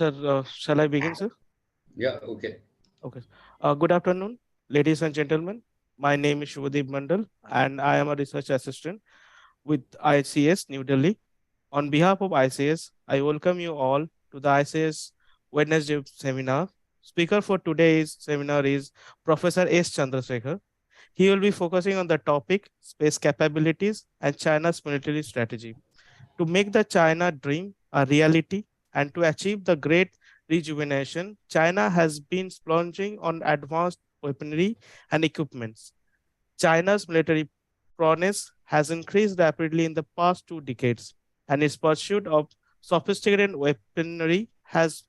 sir. Shall I begin, sir? Yeah, okay. Okay. Good afternoon, ladies and gentlemen. My name is Shubhadeep Mandal, and I am a research assistant with ICS New Delhi. On behalf of ICS, I welcome you all to the ICS Wednesday seminar. Speaker for today's seminar is Professor S. Chandrashekar. He will be focusing on the topic space capabilities and China's military strategy. To make the China dream a reality and to achieve the great rejuvenation, China has been splurging on advanced weaponry and equipments. China's military prowess has increased rapidly in the past 2 decades, and its pursuit of sophisticated weaponry has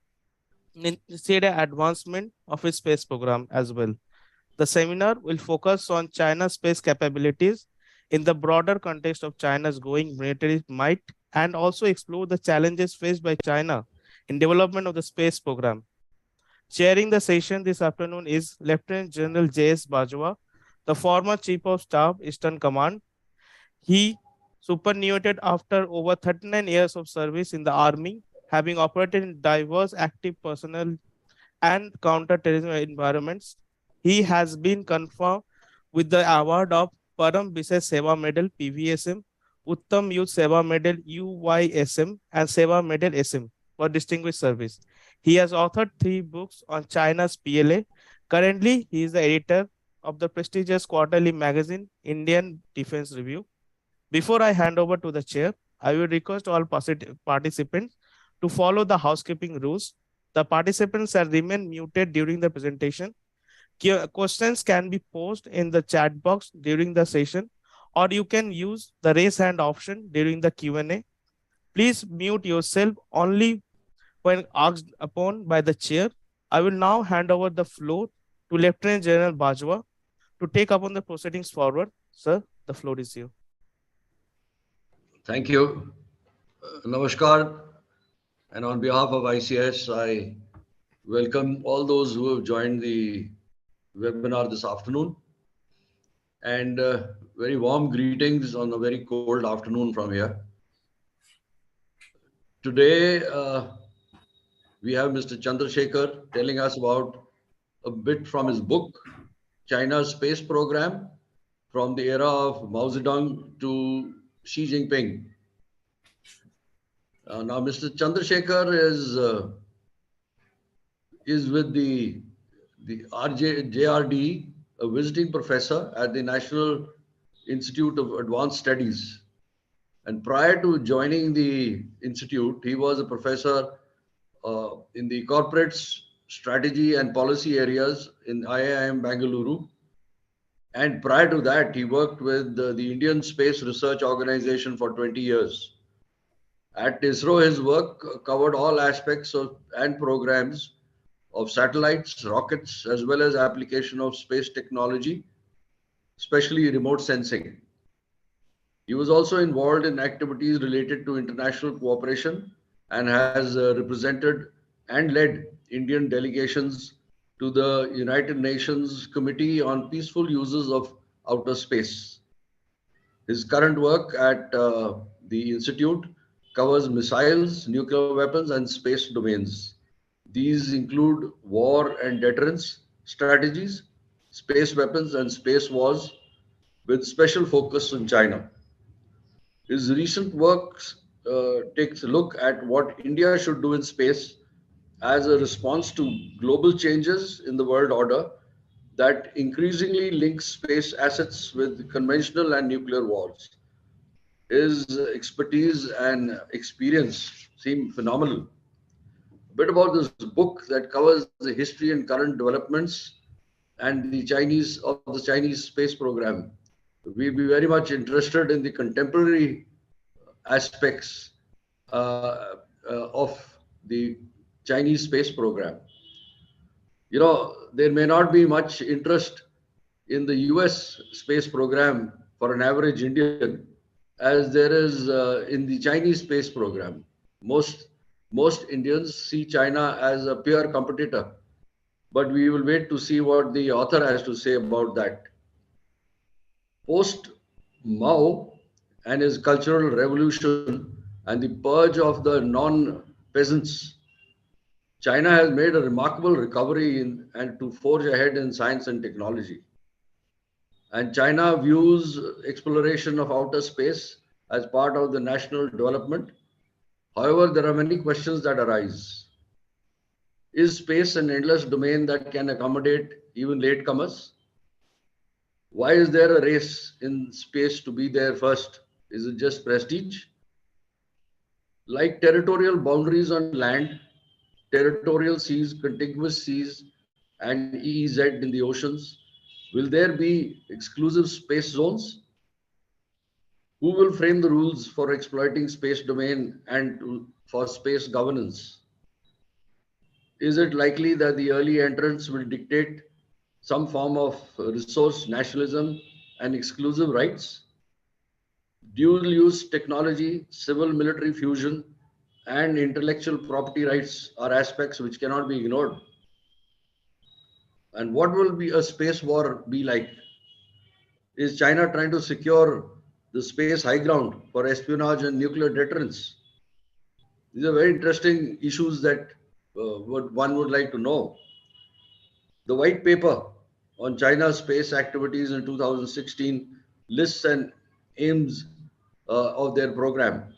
initiated advancement of its space program as well. The seminar will focus on China's space capabilities in the broader context of China's growing military might and also explore the challenges faced by China in development of the space program. Chairing the session this afternoon is Lieutenant General J.S. Bajwa, the former Chief of Staff, Eastern Command. He superannuated after over 39 years of service in the Army, having operated in diverse active personnel and counter-terrorism environments. He has been confirmed with the award of Param Vishesh Seva Medal (PVSM), Uttam Youth Seva Medal (UYSM), and Seva Medal (SM) for distinguished service. He has authored 3 books on China's PLA. Currently, he is the editor of the prestigious quarterly magazine Indian Defense Review. Before I hand over to the chair, I will request all participants to follow the housekeeping rules. The participants shall remain muted during the presentation. Questions can be posed in the chat box during the session, or you can use the raise hand option during the Q&A. Please mute yourself only when asked upon by the chair. I will now hand over the floor to Lieutenant General Bajwa to take up on the proceedings forward. Sir, the floor is yours. Thank you. Namaskar. And on behalf of ICS, I welcome all those who have joined the webinar this afternoon. And very warm greetings on a very cold afternoon from here. Today, we have Mr. Chandrashekar telling us about a bit from his book, China's Space Program, from the Era of Mao Zedong to Xi Jinping. Now, Mr. Chandrashekar is with the JRD, a visiting professor at the National Institute of Advanced Studies. And prior to joining the institute, he was a professor in the corporate strategy and policy areas in IIM Bangalore. And prior to that, he worked with the Indian Space Research Organization for 20 years. At ISRO, his work covered all aspects of and programs of satellites, rockets, as well as application of space technology, especially remote sensing. He was also involved in activities related to international cooperation and has represented and led Indian delegations to the United Nations Committee on Peaceful Uses of Outer Space. His current work at the Institute covers missiles, nuclear weapons, and space domains. These include war and deterrence strategies, space weapons, and space wars, with special focus on China. His recent works takes a look at what India should do in space as a response to global changes in the world order that increasingly links space assets with conventional and nuclear wars. His expertise and experience seem phenomenal. A bit about this book that covers the history and current developments and the Chinese space program. We'll be very much interested in the contemporary aspects of the Chinese space program. You know, there may not be much interest in the US space program for an average Indian as there is in the Chinese space program. Most Indians see China as a peer competitor, but we will wait to see what the author has to say about that. Post Mao and his cultural revolution and the purge of the non-peasants, China has made a remarkable recovery and to forge ahead in science and technology. And China views exploration of outer space as part of the national development. However, there are many questions that arise. Is space an endless domain that can accommodate even latecomers? Why is there a race in space to be there first? Is it just prestige? Like territorial boundaries on land, territorial seas, contiguous seas, and EEZ in the oceans, will there be exclusive space zones? Who will frame the rules for exploiting space domain and for space governance? Is it likely that the early entrants will dictate some form of resource nationalism and exclusive rights? Dual use technology, civil military fusion, and intellectual property rights are aspects which cannot be ignored. And what will be a space war be like? Is China trying to secure the space high ground for espionage and nuclear deterrence? These are very interesting issues that one would like to know. The white paper on China's space activities in 2016 lists and aims of their program.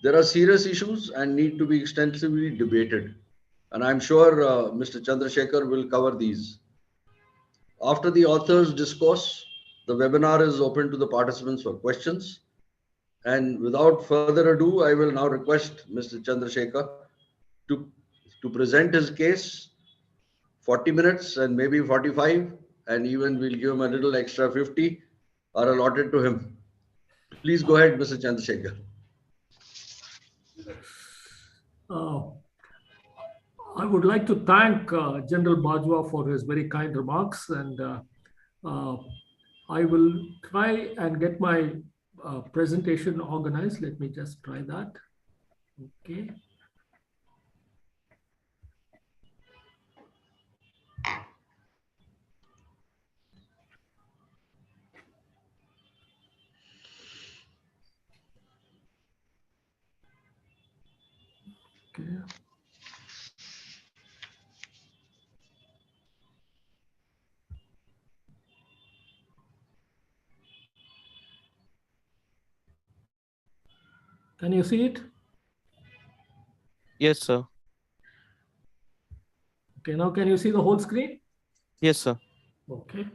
There are serious issues and need to be extensively debated. And I'm sure Mr. Chandrashekar will cover these. After the author's discourse, the webinar is open to the participants for questions. And without further ado, I will now request Mr. Chandrashekar to, to present his case. 40 minutes and maybe 45, and even we'll give him a little extra 50 are allotted to him. Please go ahead, Mr. Chandrashekar. I would like to thank General Bajwa for his very kind remarks, and I will try and get my presentation organized. Let me just try that. Okay. Okay. Can you see it? Yes, sir. Okay, now can you see the whole screen? Yes, sir. Okay.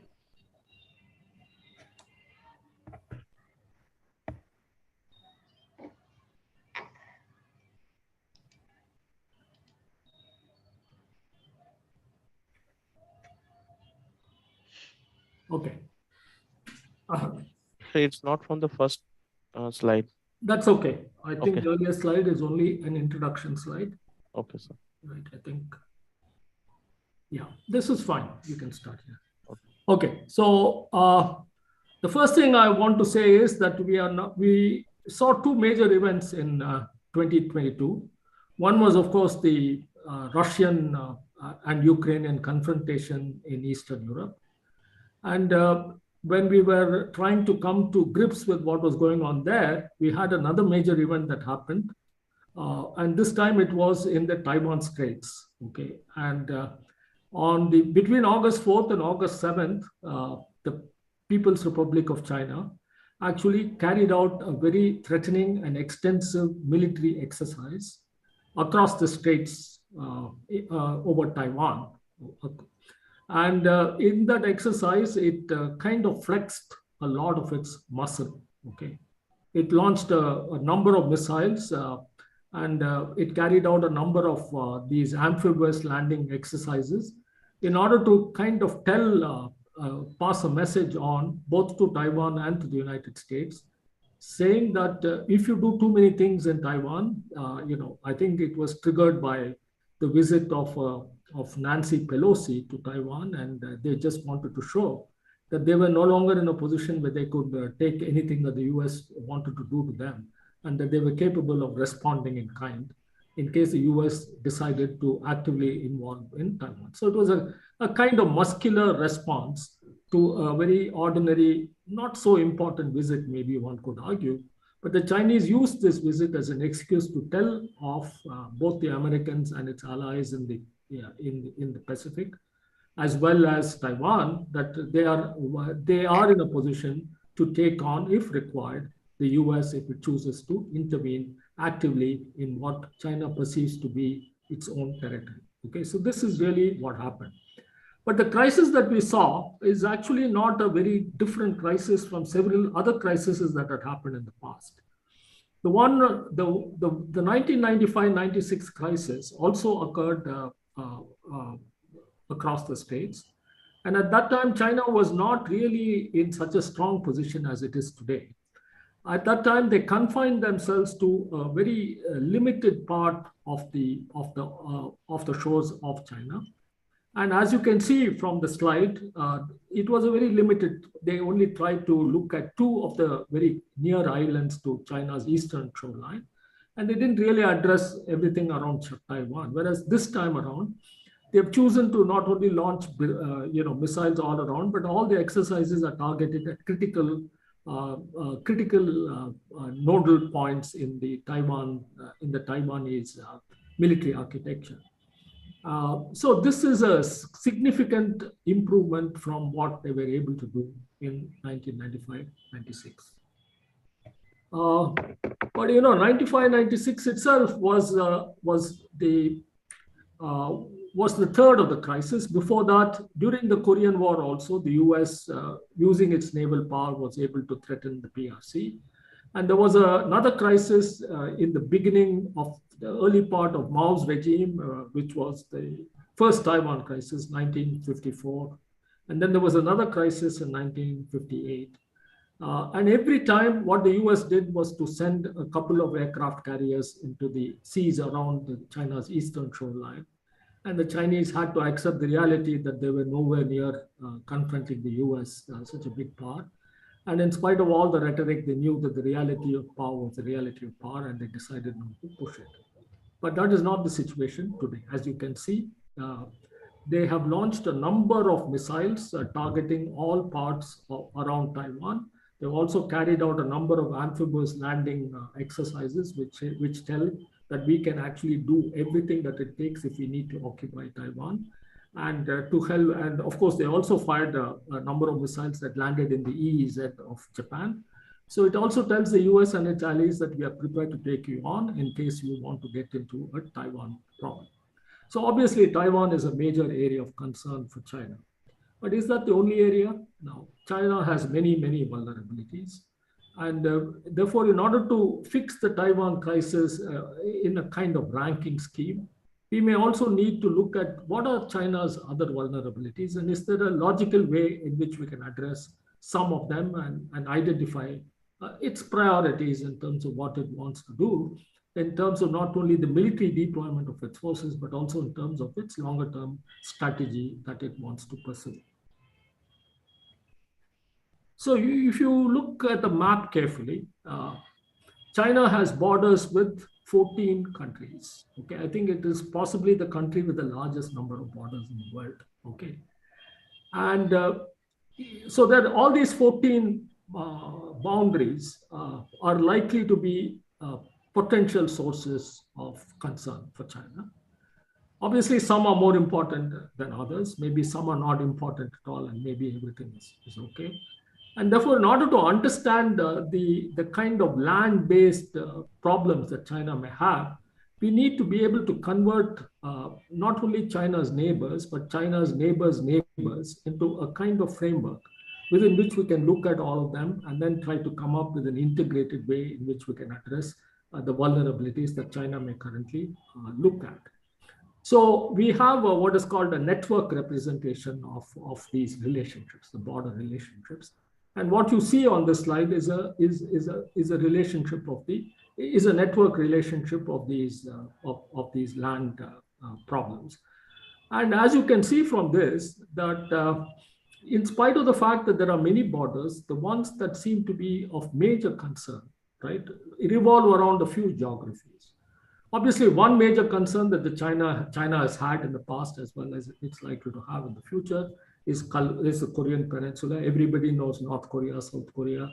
Okay. It's not from the first slide. That's okay. I think Okay. the earlier slide is only an introduction slide. Okay, sir. Right, I think. Yeah, this is fine. You can start here. Okay. Okay, so the first thing I want to say is that we saw two major events in 2022. One was, of course, the Russian and Ukrainian confrontation in Eastern Europe. And when we were trying to come to grips with what was going on there, we had another major event that happened. And this time it was in the Taiwan Straits. Okay, and between August 4th and August 7th, the People's Republic of China actually carried out a very threatening and extensive military exercise across the straits over Taiwan. And in that exercise, it kind of flexed a lot of its muscle. Okay, it launched a number of missiles, and it carried out a number of these amphibious landing exercises in order to kind of pass a message on both to Taiwan and to the United States, saying that if you do too many things in Taiwan, I think it was triggered by the visit of Nancy Pelosi to Taiwan, and they just wanted to show that they were no longer in a position where they could take anything that the US wanted to do to them, and that they were capable of responding in kind in case the US decided to actively involve in Taiwan. So it was a kind of muscular response to a very ordinary, not so important visit, maybe one could argue, But the Chinese used this visit as an excuse to tell off both the Americans and its allies in the Pacific, as well as Taiwan, that they are in a position to take on, if required, the US if it chooses to intervene actively in what China perceives to be its own territory. Okay, so this is really what happened. But the crisis that we saw is actually not a very different crisis from several other crises that had happened in the past. The 1995-96 crisis also occurred across the states. And at that time, China was not really in such a strong position as it is today. At that time, they confined themselves to a very limited part of the shores of China. And as you can see from the slide, it was a very limited. They only tried to look at two of the very near islands to China's eastern shoreline. And they didn't really address everything around Taiwan. Whereas this time around, they've chosen to not only launch missiles all around, but all the exercises are targeted at critical nodal points in the Taiwanese military architecture. So this is a significant improvement from what they were able to do in 1995-96. But 95-96 itself was the third of the crisis. Before that, during the Korean War also, the US, using its naval power, was able to threaten the PRC. And there was another crisis in the beginning of the early part of Mao's regime, which was the first Taiwan crisis, 1954. And then there was another crisis in 1958. And every time what the US did was to send a couple of aircraft carriers into the seas around China's eastern shoreline. And the Chinese had to accept the reality that they were nowhere near confronting the US, such a big power. And in spite of all the rhetoric, they knew that the reality of power was the reality of power, and they decided not to push it. But that is not the situation today. As you can see, they have launched a number of missiles targeting all parts around Taiwan. They've also carried out a number of amphibious landing exercises, which tell that we can actually do everything that it takes if we need to occupy Taiwan. And to help, and of course, they also fired a number of missiles that landed in the EEZ of Japan. So it also tells the US and its allies that we are prepared to take you on in case you want to get into a Taiwan problem. So obviously, Taiwan is a major area of concern for China. But is that the only area? No. China has many, many vulnerabilities. And therefore, in order to fix the Taiwan crisis in a kind of ranking scheme, we may also need to look at what are China's other vulnerabilities, and is there a logical way in which we can address some of them and identify its priorities in terms of what it wants to do, in terms of not only the military deployment of its forces, but also in terms of its longer term strategy that it wants to pursue. So if you look at the map carefully, China has borders with 14 countries. Okay, I think it is possibly the country with the largest number of borders in the world. Okay, and so that all these 14 boundaries are likely to be potential sources of concern for China. Obviously, some are more important than others. Maybe some are not important at all, and maybe everything is okay. And therefore, in order to understand the kind of land-based problems that China may have, we need to be able to convert not only China's neighbors, but China's neighbors' neighbors into a kind of framework within which we can look at all of them and then try to come up with an integrated way in which we can address the vulnerabilities that China may currently look at. So we have what is called a network representation of these relationships, the border relationships. And what you see on this slide is a relationship is a network relationship of these land problems. And as you can see from this, that in spite of the fact that there are many borders, the ones that seem to be of major concern, right, revolve around a few geographies. Obviously, one major concern that China has had in the past, as well as it's likely to have in the future, is the Korean Peninsula. Everybody knows North Korea, South Korea.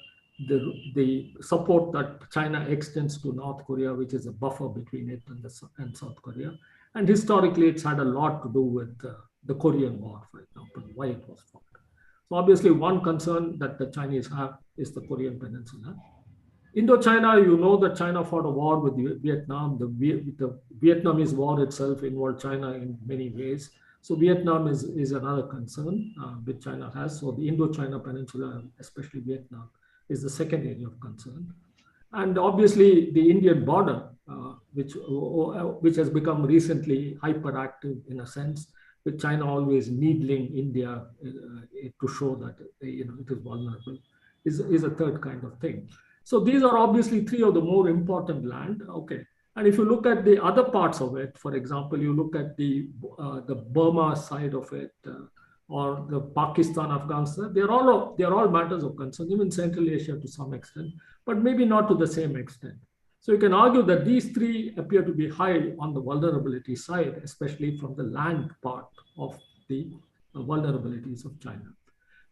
the support that China extends to North Korea, which is a buffer between it and South Korea. And historically, it's had a lot to do with the Korean War, for example, why it was fought. So obviously, one concern that the Chinese have is the Korean Peninsula. Indochina, you know that China fought a war with Vietnam. The Vietnamese war itself involved China in many ways. So Vietnam is another concern which China has. So the Indochina Peninsula, especially Vietnam, is the second area of concern. And obviously the Indian border, which has become recently hyperactive in a sense, with China always needling India to show that it is vulnerable, is a third kind of thing. So these are obviously three of the more important land. Okay, and if you look at the other parts of it, for example, you look at the Burma side of it, or the Pakistan, Afghanistan, they're all matters of concern, even Central Asia to some extent, but maybe not to the same extent. So you can argue that these three appear to be high on the vulnerability side, especially from the land part of the vulnerabilities of China.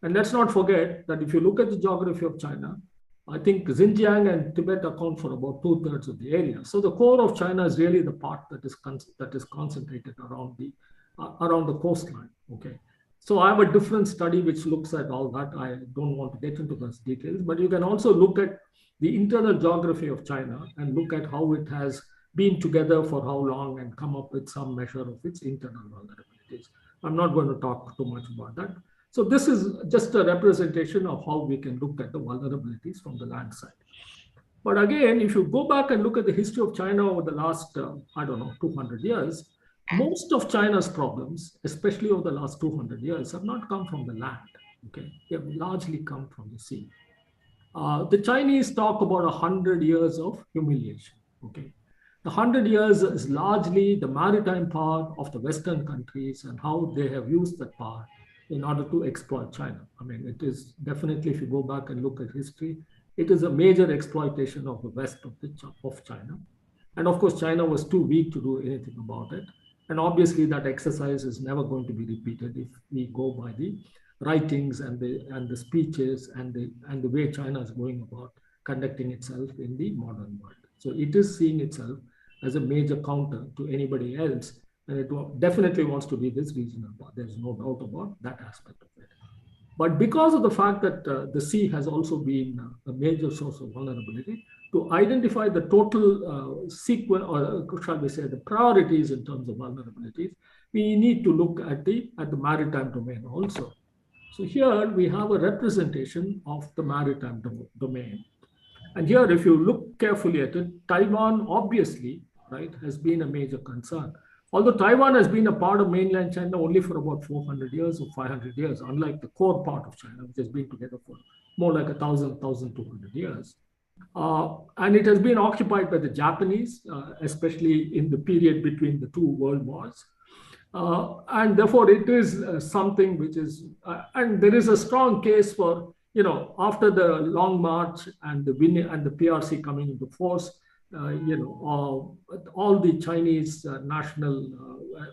And let's not forget that if you look at the geography of China, I think Xinjiang and Tibet account for about 2/3 of the area. So the core of China is really the part that is concentrated around the coastline. Okay, so I have a different study which looks at all that. I don't want to get into those details, but you can also look at the internal geography of China and look at how it has been together for how long and come up with some measure of its internal vulnerabilities. I'm not going to talk too much about that. So this is just a representation of how we can look at the vulnerabilities from the land side. But again, if you go back and look at the history of China over the last, 200 years, most of China's problems, especially over the last 200 years, have not come from the land. Okay, they have largely come from the sea. The Chinese talk about 100 years of humiliation. Okay, the 100 years is largely the maritime power of the Western countries and how they have used that power in order to exploit China. I mean, it is definitely, if you go back and look at history, it is a major exploitation of the West of China. And of course, China was too weak to do anything about it. And obviously that exercise is never going to be repeated if we go by the writings and the speeches and the way China is going about conducting itself in the modern world. So it is seeing itself as a major counter to anybody else. And it definitely wants to be this regional part. There's no doubt about that aspect of it. But because of the fact that the sea has also been a major source of vulnerability, to identify the total sequence, or shall we say the priorities in terms of vulnerabilities, we need to look at the maritime domain also. So here we have a representation of the maritime domain. And here, if you look carefully at it, Taiwan obviously, right, has been a major concern. Although Taiwan has been a part of mainland China only for about 400 years or 500 years, unlike the core part of China, which has been together for more like 1,200 years. And it has been occupied by the Japanese, especially in the period between the two world wars. And therefore, it is something which is, and there is a strong case for, after the Long March and the PRC coming into force, all the Chinese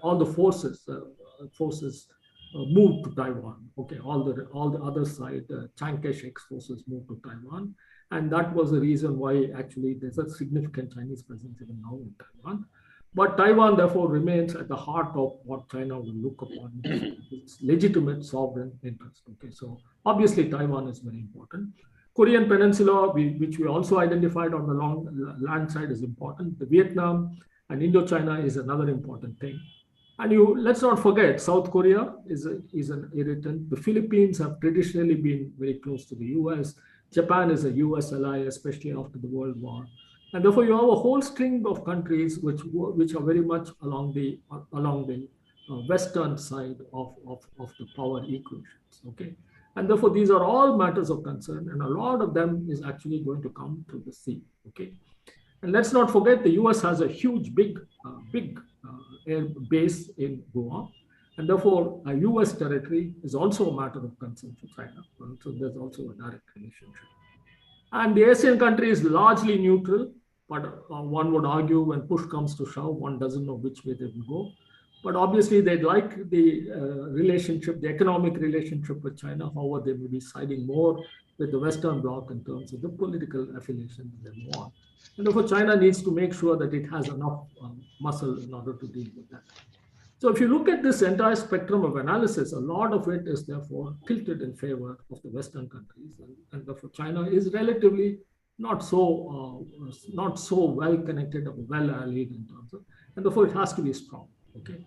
all the forces moved to Taiwan. Okay, all the other side, Chiang Kai-shek's forces moved to Taiwan, and that was the reason why actually there's a significant Chinese presence even now in Taiwan. But Taiwan, therefore, remains at the heart of what China will look upon its legitimate sovereign interest. Okay, so obviously Taiwan is very important. Korean Peninsula, which we also identified on the long land side, is important. The Vietnam and Indochina is another important thing. And let's not forget, South Korea is an irritant. The Philippines have traditionally been very close to the US. Japan is a US ally, especially after the World War. And therefore, you have a whole string of countries which are very much along the western side of the power equations. Okay. And therefore, these are all matters of concern, and a lot of them is actually going to come through the sea. Okay, and let's not forget the US has a huge, big air base in Goa, and therefore, a US territory is also a matter of concern for China. So there's also a direct relationship. And the Asian country is largely neutral, but one would argue when push comes to shove, one doesn't know which way they will go. But obviously, they'd like the relationship, the economic relationship with China. However, they may be siding more with the Western Bloc in terms of the political affiliation they want. And therefore, China needs to make sure that it has enough muscle in order to deal with that. So if you look at this entire spectrum of analysis, a lot of it is therefore tilted in favor of the Western countries. And therefore, China is relatively not so well connected or well allied in terms of, and therefore it has to be strong. Okay,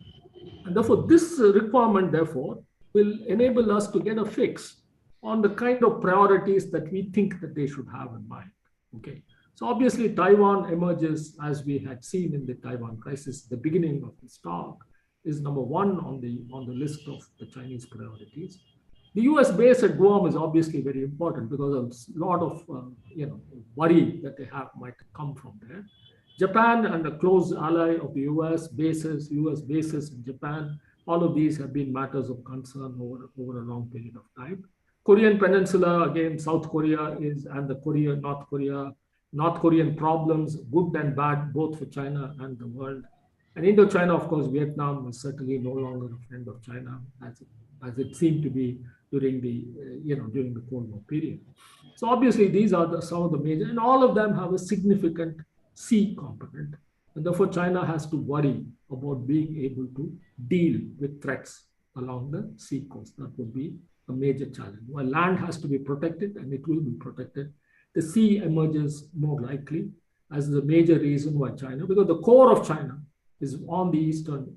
and therefore this requirement therefore will enable us to get a fix on the kind of priorities that we think that they should have in mind. Okay, so obviously Taiwan emerges, as we had seen in the Taiwan crisis, the beginning of this talk, is number one on the list of the Chinese priorities. The US base at Guam is obviously very important because a lot of worry that they have might come from there. Japan and a close ally of the US bases in Japan, all of these have been matters of concern over a long period of time. Korean Peninsula, again, South Korea and the North Korean problems, good and bad, both for China and the world. And Indochina, of course, Vietnam is certainly no longer a friend of China, as it seemed to be during the Cold War period. So obviously, these are some of the major, and all of them have a significant sea component. And therefore, China has to worry about being able to deal with threats along the sea coast. That would be a major challenge. While land has to be protected, and it will be protected, the sea emerges more likely as the major reason why China, because the core of China is on the eastern,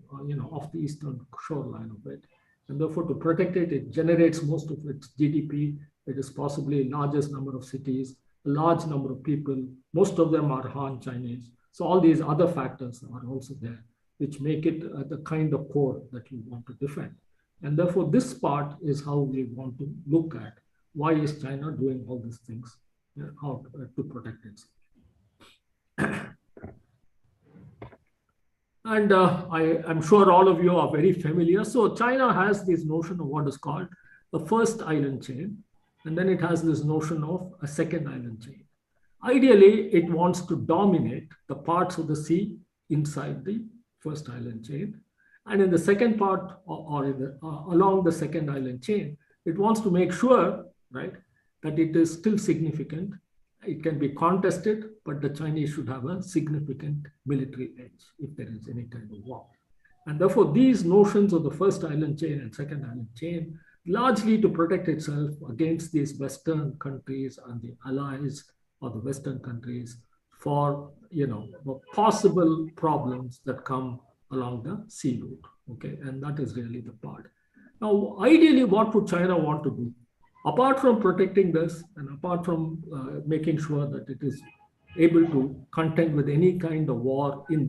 off the eastern shoreline of it. And therefore, to protect it, it generates most of its GDP. It is possibly largest number of cities, a large number of people. Most of them are Han Chinese. So all these other factors are also there, which make it the kind of core that you want to defend. And therefore, this part is how we want to look at why is China doing all these things, how to protect itself. And I'm sure all of you are very familiar. So China has this notion of what is called the first island chain, and then it has this notion of a second island chain. Ideally, it wants to dominate the parts of the sea inside the first island chain. And in the second part, along the second island chain, it wants to make sure, right, that it is still significant. It can be contested, but the Chinese should have a significant military edge if there is any kind of war. And therefore, these notions of the first island chain and second island chain, largely to protect itself against these Western countries and the allies of the Western countries for, possible problems that come along the sea route. Okay, and that is really the part. Now, ideally, what would China want to do? Apart from protecting this and apart from making sure that it is able to contend with any kind of war within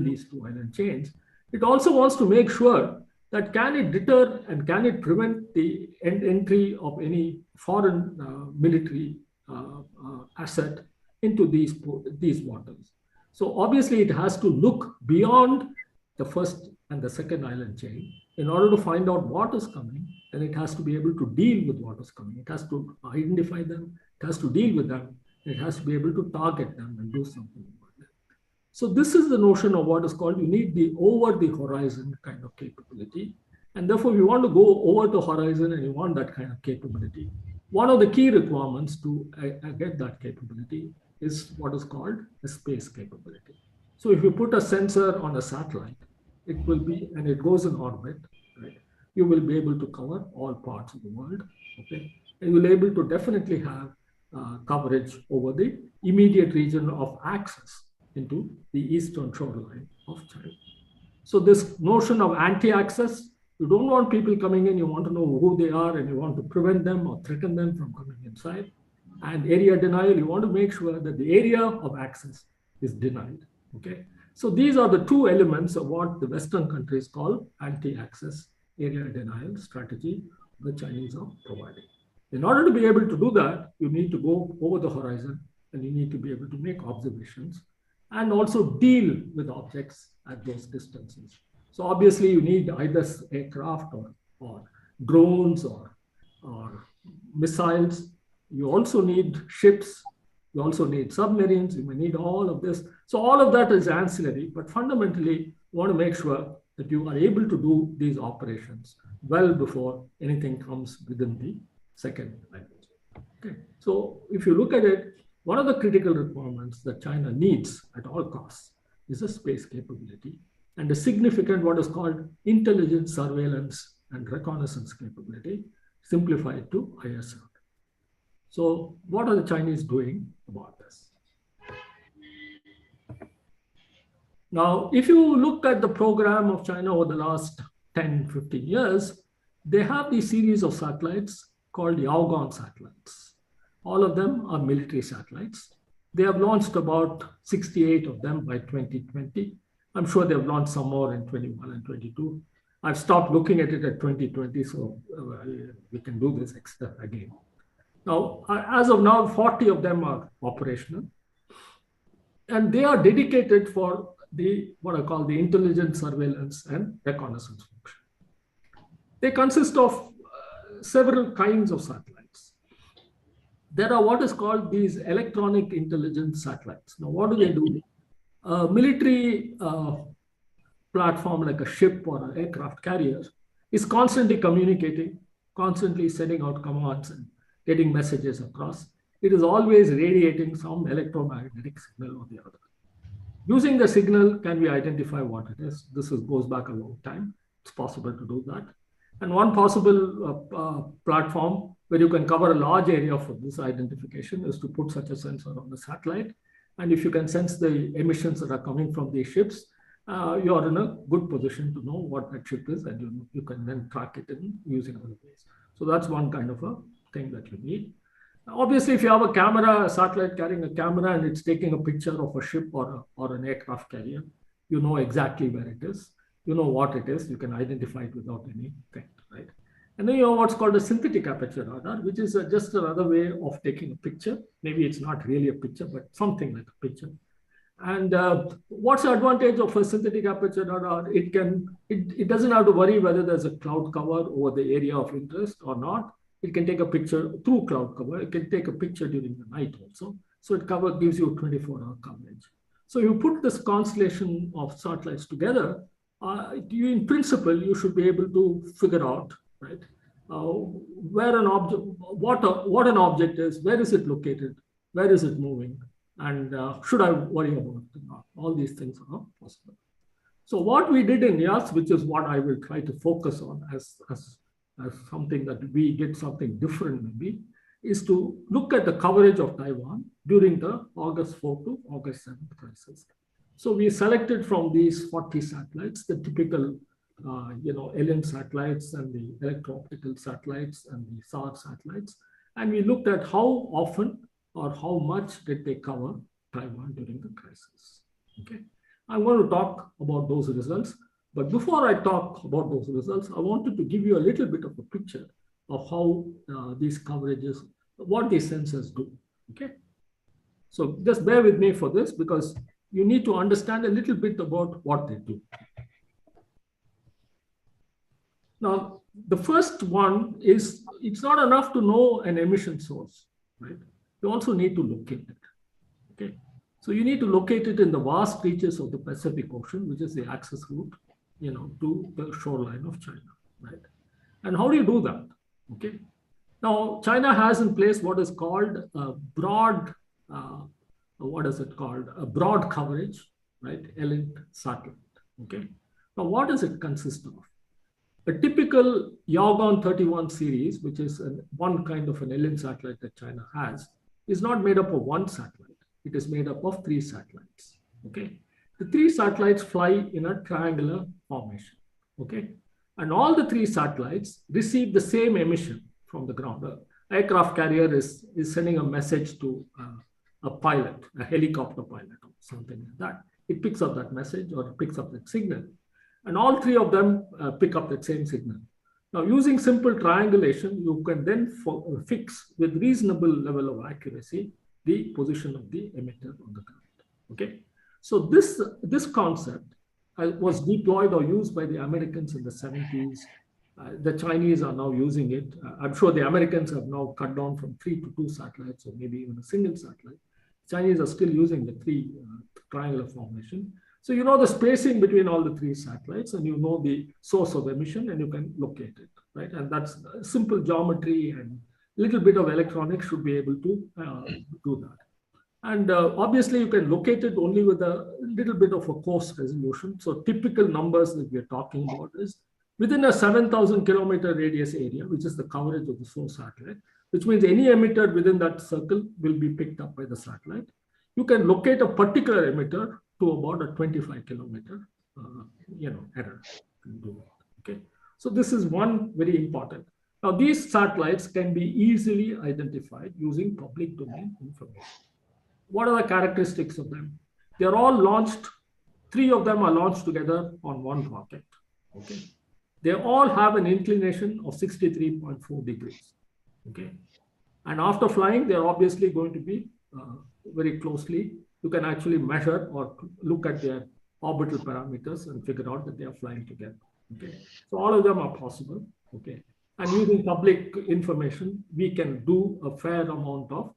these two island chains, it also wants to make sure that can it deter and can it prevent the entry of any foreign military asset into these waters. So obviously it has to look beyond the first and the second island chain in order to find out what is coming, and it has to be able to deal with what is coming. It has to identify them, it has to deal with them, it has to be able to target them and do something about them. So this is the notion of what is called, you need the over the horizon kind of capability. And therefore, you want to go over the horizon and you want that kind of capability. One of the key requirements to get that capability is what is called a space capability. So if you put a sensor on a satellite, it will be, and it goes in orbit, right? You will be able to cover all parts of the world, okay? And you'll be able to definitely have coverage over the immediate region of access into the eastern shoreline of China. So this notion of anti-access, you don't want people coming in, you want to know who they are and you want to prevent them or threaten them from coming inside. And area denial, you want to make sure that the area of access is denied, okay? So these are the two elements of what the Western countries call anti-access area denial strategy the Chinese are providing. In order to be able to do that, you need to go over the horizon and you need to be able to make observations and also deal with objects at those distances. So obviously you need either aircraft or drones or missiles. You also need ships. You also need submarines. You may need all of this. So all of that is ancillary, but fundamentally, you want to make sure that you are able to do these operations well before anything comes within the second language. Okay. So if you look at it, one of the critical requirements that China needs at all costs is a space capability and a significant what is called intelligence, surveillance, and reconnaissance capability, simplified to ISR. So what are the Chinese doing about this? Now, if you look at the program of China over the last 10, 15 years, they have these series of satellites called Yaogan satellites. All of them are military satellites. They have launched about 68 of them by 2020. I'm sure they've launched some more in 21 and 22. I've stopped looking at it at 2020, so we can do this again. Now, as of now, 40 of them are operational. And they are dedicated for the what I call the intelligence, surveillance, and reconnaissance function. They consist of several kinds of satellites. There are what is called these electronic intelligence satellites. Now, what do they do? A military platform like a ship or an aircraft carrier is constantly communicating, constantly sending out commands and getting messages across. It is always radiating some electromagnetic signal or the other. Using the signal, can we identify what it is? This goes back a long time. It's possible to do that. And one possible platform where you can cover a large area for this identification is to put such a sensor on the satellite. And if you can sense the emissions that are coming from these ships, you are in a good position to know what that ship is, and you can then track it in using other ways. So that's one kind of a thing that you need. Obviously, if you have a camera, a satellite carrying a camera, and it's taking a picture of a ship or an aircraft carrier, you know exactly where it is. You know what it is. You can identify it without any thing, right? And then you have what's called a synthetic aperture radar, which is just another way of taking a picture. Maybe it's not really a picture, but something like a picture. And what's the advantage of a synthetic aperture radar? It doesn't have to worry whether there's a cloud cover over the area of interest or not. It can take a picture through cloud cover. It can take a picture during the night also. So it gives you 24-hour coverage. So you put this constellation of satellites together, in principle, you should be able to figure out, right, where an object, what an object is, where is it located, where is it moving, and should I worry about it or not? All these things are not possible. So what we did in NIAS, which is what I will try to focus on as something that we did something different maybe, is to look at the coverage of Taiwan during the August 4 to August 7 crisis. So we selected from these 40 satellites, the typical LM satellites and the electro-optical satellites and the SAR satellites, and we looked at how often or how much did they cover Taiwan during the crisis. Okay, I'm going to talk about those results. But before I talk about those results, I wanted to give you a little bit of a picture of how these coverages, what these sensors do. Okay, so just bear with me for this because you need to understand a little bit about what they do. Now, the first one is it's not enough to know an emission source, right? You also need to locate it. Okay, so you need to locate it in the vast reaches of the Pacific Ocean, which is the access route, to the shoreline of China, right? And how do you do that? Okay. Now, China has in place what is called a broad, a broad coverage, right? ELINT satellite. Okay. Now, what does it consist of? A typical Yaogan 31 series, which is one kind of an ELINT satellite that China has, is not made up of one satellite. It is made up of 3 satellites. Okay. The 3 satellites fly in a triangular formation, okay? And all the 3 satellites receive the same emission from the ground. The aircraft carrier is sending a message to a pilot, a helicopter pilot or something like that. It picks up that message or it picks up that signal. And all 3 of them pick up that same signal. Now, using simple triangulation, you can then fix with reasonable level of accuracy the position of the emitter on the ground, okay? So this concept was deployed or used by the Americans in the 70s. The Chinese are now using it. I'm sure the Americans have now cut down from 3 to 2 satellites or maybe even a single satellite. Chinese are still using the 3 triangular formation. So you know the spacing between all the 3 satellites and you know the source of emission and you can locate it, right? And that's simple geometry and little bit of electronics should be able to do that. And obviously, you can locate it only with a little bit of a coarse resolution. So typical numbers that we're talking about is within a 7,000 kilometer radius area, which is the coverage of the source satellite, which means any emitter within that circle will be picked up by the satellite. You can locate a particular emitter to about a 25 kilometer, error. Okay, so this is one very important. Now, these satellites can be easily identified using public domain information. What are the characteristics of them? They're all launched, 3 of them are launched together on one rocket. Okay, they all have an inclination of 63.4 degrees. Okay, and after flying, they're obviously going to be very closely. You can actually measure or look at their orbital parameters and figure out that they are flying together. Okay, so all of them are possible. Okay, and using public information, we can do a fair amount of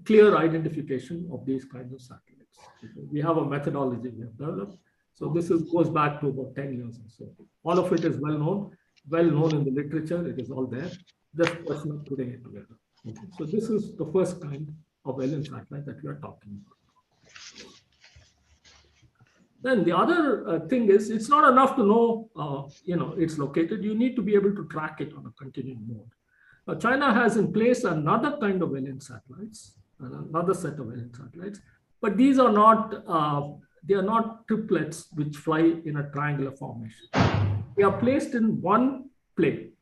clear identification of these kinds of satellites. Okay. We have a methodology we have developed. So this goes back to about 10 years or so. All of it is well known in the literature. It is all there. Just a question of putting it together. Okay. So this is the first kind of LN satellite that we are talking about. Then the other thing is, it's not enough to know, it's located. You need to be able to track it on a continuing mode. China has in place another kind of LN satellites, another set of LN satellites, but these are not, they are not triplets which fly in a triangular formation. They are placed in one plane.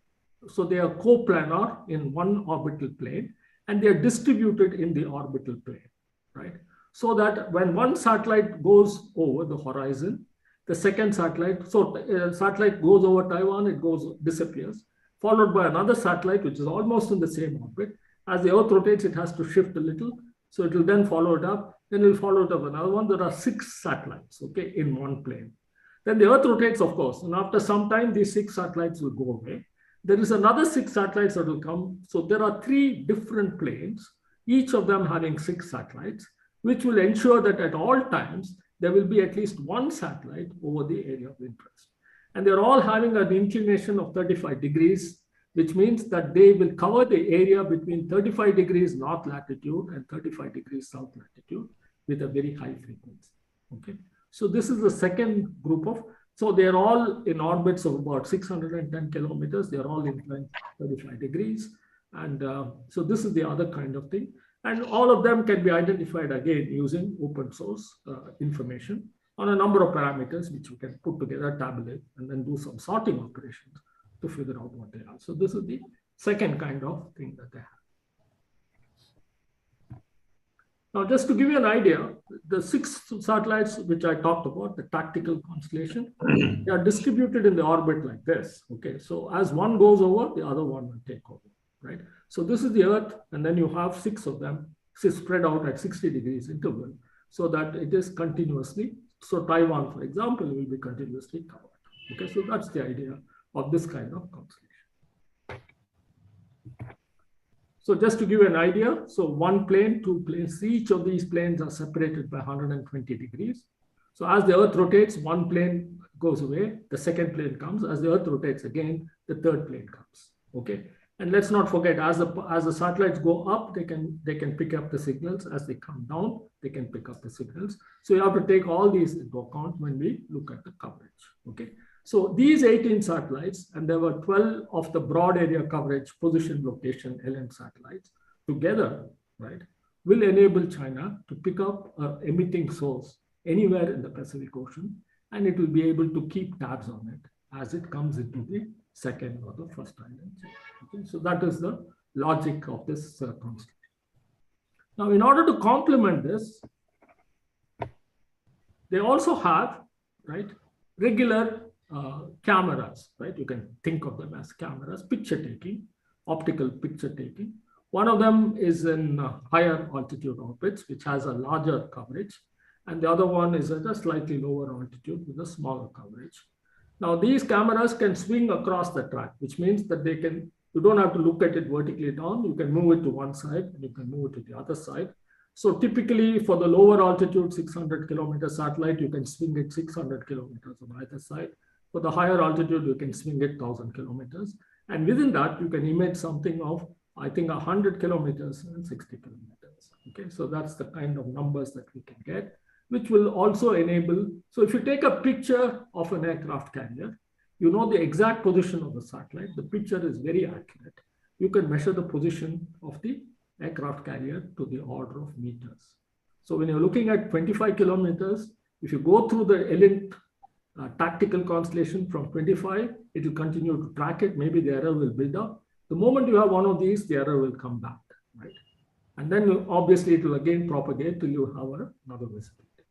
So they are coplanar in one orbital plane, and they are distributed in the orbital plane, right? So that when one satellite goes over the horizon, the second satellite, satellite goes over Taiwan, it disappears, followed by another satellite, which is almost in the same orbit. As the Earth rotates, it has to shift a little. So it will then follow it up. Then it will follow it up another one. There are 6 satellites, okay, in one plane. Then the Earth rotates, of course. And after some time, these 6 satellites will go away. There is another 6 satellites that will come. So there are 3 different planes, each of them having 6 satellites, which will ensure that at all times, there will be at least one satellite over the area of interest. And they're all having an inclination of 35 degrees, which means that they will cover the area between 35 degrees north latitude and 35 degrees south latitude with a very high frequency. Okay, so this is the second group of, so they're all in orbits of about 610 kilometers. They're all inclined 35 degrees. And so this is the other kind of thing. And all of them can be identified again using open source information on a number of parameters, which you can put together, tabulate, and then do some sorting operations to figure out what they are. So this is the second kind of thing that they have. Now, just to give you an idea, the 6 satellites which I talked about, the tactical constellation, they are distributed in the orbit like this. Okay, so as one goes over, the other one will take over, right? So this is the Earth, and then you have 6 of them spread out at 60 degrees interval, so that it is continuously. So Taiwan, for example, will be continuously covered. Okay, so that's the idea of this kind of constellation. So just to give you an idea, so 1 plane, 2 planes, each of these planes are separated by 120 degrees. So as the Earth rotates, 1 plane goes away, the second plane comes. As the Earth rotates again, the third plane comes. Okay, and let's not forget, as the satellites go up, they can pick up the signals. As they come down, they can pick up the signals. So you have to take all these into account when we look at the coverage. Okay. So these 18 satellites, and there were 12 of the broad area coverage position location LN satellites together, right, will enable China to pick up an emitting source anywhere in the Pacific Ocean, and it will be able to keep tabs on it as it comes into the second or the first island. Okay, so that is the logic of this constellation. Now, in order to complement this, they also have, right, regular cameras, right? You can think of them as cameras, picture taking, optical picture taking. One of them is in higher altitude orbits, which has a larger coverage. And the other one is at a slightly lower altitude with a smaller coverage. Now, these cameras can swing across the track, which means that you don't have to look at it vertically down. You can move it to one side and you can move it to the other side. So typically for the lower altitude 600 kilometer satellite, you can swing it 600 kilometers on either side. For the higher altitude, you can swing it 1,000 kilometers. And within that, you can image something of I think 100 kilometers and 60 kilometers. Okay, so that's the kind of numbers that we can get, which will also enable. So if you take a picture of an aircraft carrier, you know the exact position of the satellite. The picture is very accurate. You can measure the position of the aircraft carrier to the order of meters. So when you're looking at 25 kilometers, if you go through the ELINT tactical constellation from 25, it will continue to track it. Maybe the error will build up. The moment you have one of these, the error will come back, right? And then obviously it will again propagate till you have another visibility.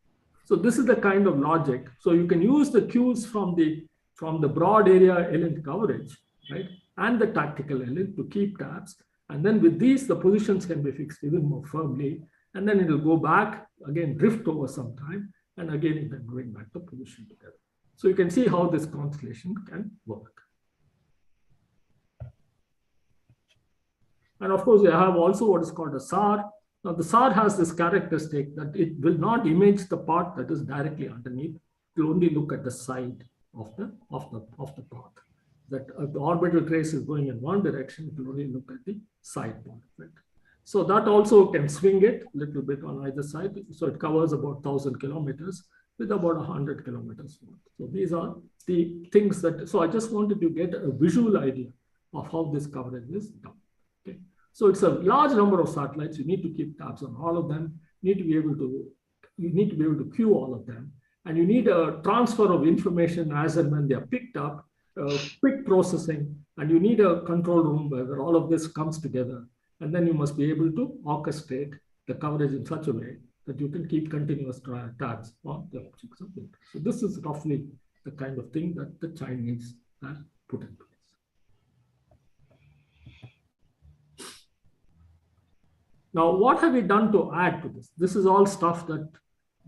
So this is the kind of logic. So you can use the cues from the broad area ELINT coverage, right? And the tactical ELINT to keep tabs. And then with these, the positions can be fixed even more firmly. And then it will go back, again, drift over some time. And again, it can bring back the position together. So you can see how this constellation can work. And of course, you have also what is called a SAR. Now, the SAR has this characteristic that it will not image the part that is directly underneath. It will only look at the side of the path. That if the orbital trace is going in one direction, it will only look at the side part of it. So that also can swing it a little bit on either side. So it covers about 1,000 kilometers with about 100 kilometers worth. So these are the things that, so I just wanted to get a visual idea of how this coverage is done. Okay. So it's a large number of satellites. You need to keep tabs on all of them. You need to be able to queue all of them. And you need a transfer of information as and when they are picked up, quick processing, and you need a control room where all of this comes together. And then you must be able to orchestrate the coverage in such a way that you can keep continuous tabs on the objects of interest. So this is roughly the kind of thing that the Chinese have put in place. Now, what have we done to add to this? This is all stuff that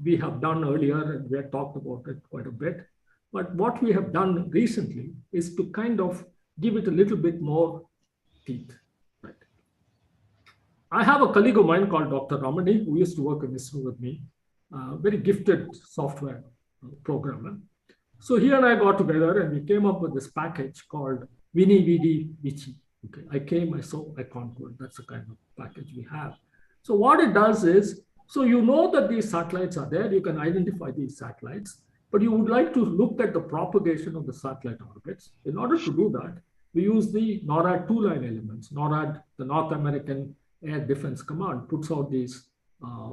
we have done earlier, and we have talked about it quite a bit. But what we have done recently is to kind of give it a little bit more teeth. Right? I have a colleague of mine called Dr. Ramani, who used to work in ISRO with me, very gifted software programmer. So he and I got together and we came up with this package called Vini Vidi Vici. Okay, I came, I saw, I conquered. That's the kind of package we have. So what it does is, so you know that these satellites are there, you can identify these satellites, but you would like to look at the propagation of the satellite orbits. In order to do that, we use the NORAD two-line elements. NORAD, the North American Air Defense Command, puts out these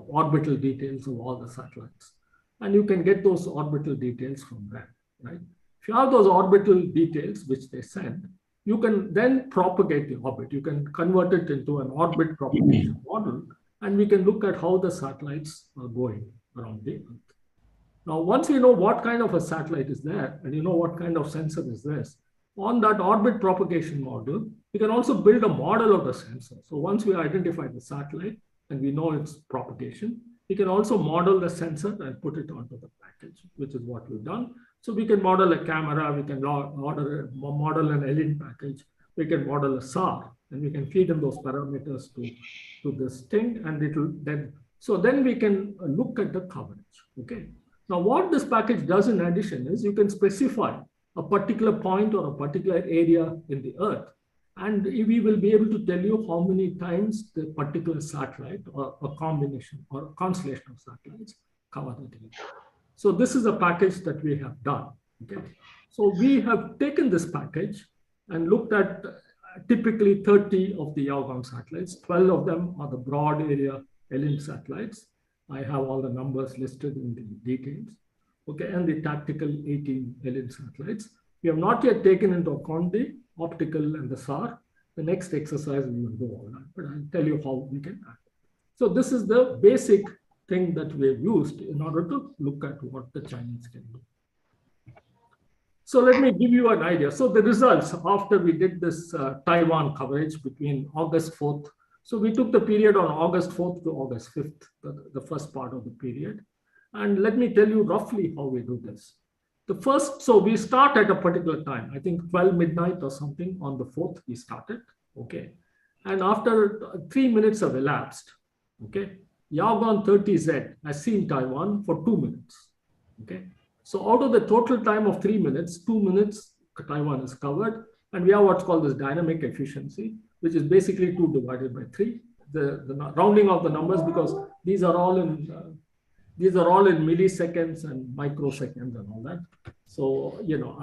orbital details of all the satellites. And you can get those orbital details from them, right? If you have those orbital details, which they send, you can then propagate the orbit. You can convert it into an orbit propagation model, and we can look at how the satellites are going around the Earth. Now, once you know what kind of a satellite is there, and you know what kind of sensor is this, on that orbit propagation model, we can also build a model of the sensor. So once we identify the satellite and we know its propagation, we can also model the sensor and put it onto the package, which is what we've done. So we can model a camera, we can model an ELINT package, we can model a SAR, and we can feed in those parameters to this thing, and it will then, so then we can look at the coverage, okay? Now what this package does in addition is you can specify a particular point or a particular area in the Earth, and we will be able to tell you how many times the particular satellite or a combination or a constellation of satellites cover the area. So this is a package that we have done. Okay. So we have taken this package and looked at typically 30 of the Yaogan satellites. 12 of them are the broad area ELINT satellites. I have all the numbers listed in the details. Okay, and the tactical 18 ELINT satellites. We have not yet taken into account the optical and the SAR. The next exercise we will go on that, but I'll tell you how we can act. So this is the basic thing that we have used in order to look at what the Chinese can do. So let me give you an idea. So the results after we did this Taiwan coverage between August 4th. So we took the period on August 4th to August 5th, the first part of the period. And let me tell you roughly how we do this. The first, so we start at a particular time, I think 12 midnight or something on the 4th we started, okay. And after 3 minutes have elapsed, okay, Yaogan 30Z has seen Taiwan for 2 minutes. Okay, so out of the total time of 3 minutes, 2 minutes Taiwan is covered, and we have what's called this dynamic efficiency. which is basically 2 divided by 3. The rounding of the numbers, because these are all in milliseconds and microseconds and all that. So, you know,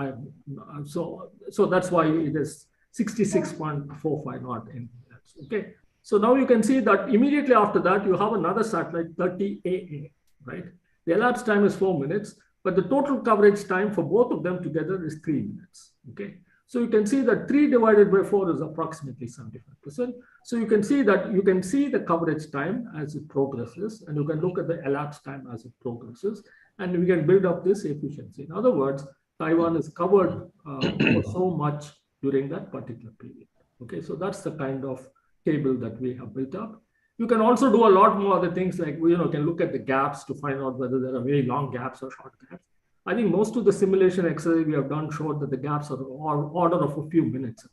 so that's why it is 66.45 knot in minutes. Okay. So now you can see that immediately after that, you have another satellite, 30 AA, right? The elapsed time is 4 minutes, but the total coverage time for both of them together is 3 minutes. Okay. So you can see that 3 divided by 4 is approximately 75%. So you can see that you can see the coverage time as it progresses, and you can look at the elapsed time as it progresses, and we can build up this efficiency. In other words, Taiwan is covered for so much during that particular period. Okay, so that's the kind of table that we have built up. You can also do a lot more other things, like we can look at the gaps to find out whether there are very long gaps or short gaps. I think most of the simulation exercise we have done showed that the gaps are order of a few minutes.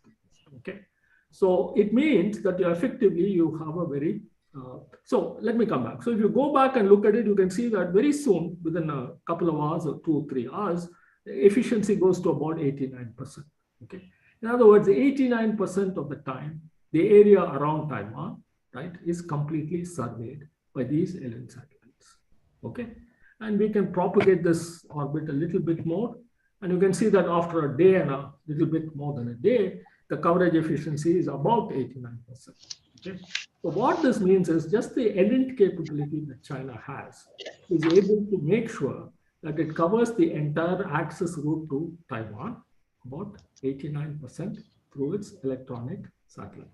Okay, so it means that effectively you have a very, so let me come back. So if you go back and look at it, you can see that very soon, within a couple of hours or 2 or 3 hours, the efficiency goes to about 89%. Okay, in other words, 89% of the time, the area around Taiwan, right, is completely surveyed by these alien satellites. Okay. And we can propagate this orbit a little bit more. And you can see that after a day and a little bit more than a day, the coverage efficiency is about 89%. Okay? So what this means is just the ELINT capability that China has is able to make sure that it covers the entire access route to Taiwan, about 89% through its electronic satellites.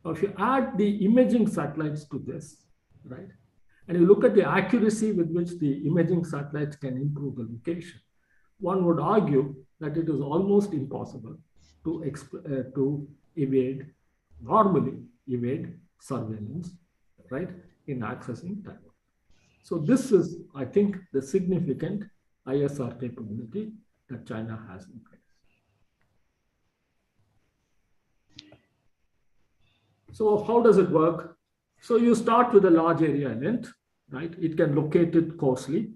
Now, if you add the imaging satellites to this, right, and you look at the accuracy with which the imaging satellites can improve the location, one would argue that it is almost impossible to normally evade surveillance, right, in accessing Taiwan. So this is, I think, the significant ISR capability that China has in place. So how does it work? So you start with a large area ELINT, right? It can locate it coarsely.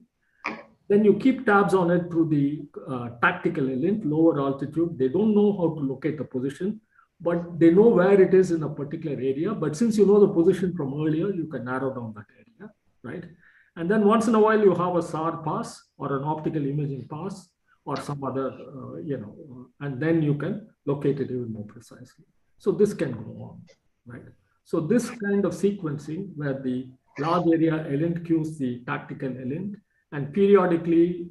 Then you keep tabs on it through the tactical ELINT, lower altitude. They don't know how to locate the position, but they know where it is in a particular area. But since you know the position from earlier, you can narrow down that area, right? And then once in a while, you have a SAR pass or an optical imaging pass or some other, and then you can locate it even more precisely. So this can go on, right? So this kind of sequencing where the large area ELINT cues the tactical ELINT, and periodically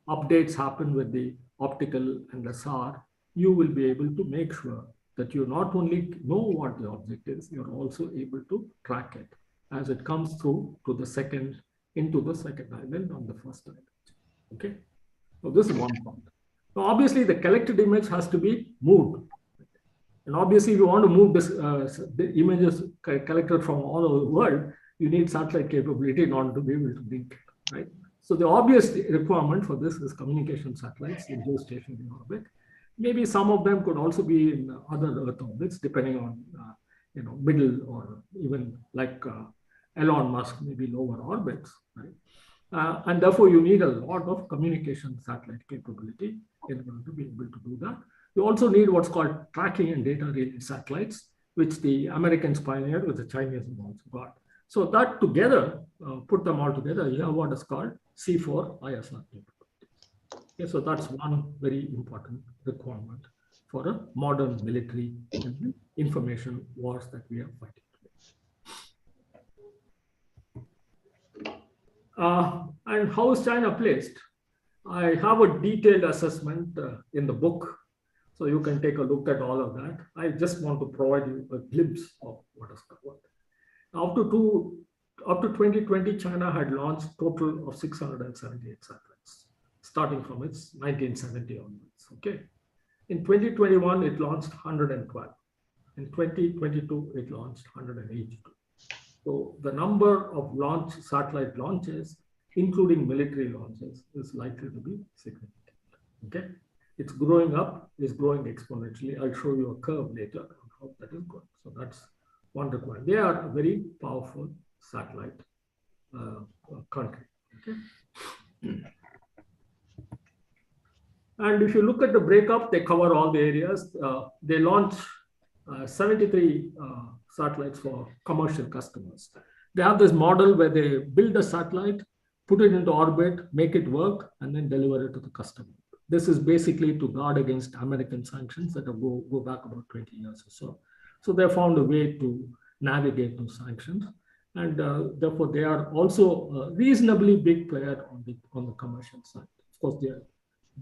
updates happen with the optical and the SAR, you will be able to make sure that you not only know what the object is, you're also able to track it as it comes through to the second, into the second island on the first island. Okay, so this is one part. Now, obviously, the collected image has to be moved. And obviously, if you want to move this, the images collected from all over the world, you need satellite capability in order to be able to link it, right? So the obvious requirement for this is communication satellites in geostationary orbit. Maybe some of them could also be in other Earth orbits, depending on middle or even like Elon Musk, maybe lower orbits, right? And therefore, you need a lot of communication satellite capability in order to be able to do that. You also need what's called tracking and data relay satellites, which the Americans pioneered, which the Chinese have also got. So that together, put them all together, you have what is called C4 ISR capability. Okay, so that's one very important requirement for a modern military information wars that we are fighting today. And how is China placed? I have a detailed assessment in the book, so you can take a look at all of that. I just want to provide you a glimpse of what is covered. Up to 2020, China had launched a total of 678 satellites, starting from its 1970 onwards. Okay. In 2021, it launched 112. In 2022, it launched 182. So the number of satellite launches, including military launches, is likely to be significant. Okay. It's growing up, it's growing exponentially. I'll show you a curve later on how that is going. So that's one requirement. They are a very powerful satellite country. Okay. And if you look at the breakup, they cover all the areas. They launch 73 satellites for commercial customers. They have this model where they build a satellite, put it into orbit, make it work, and then deliver it to the customer. This is basically to guard against American sanctions that go back about 20 years or so. So they found a way to navigate those sanctions. And therefore, they are also a reasonably big player on the commercial side. Of course,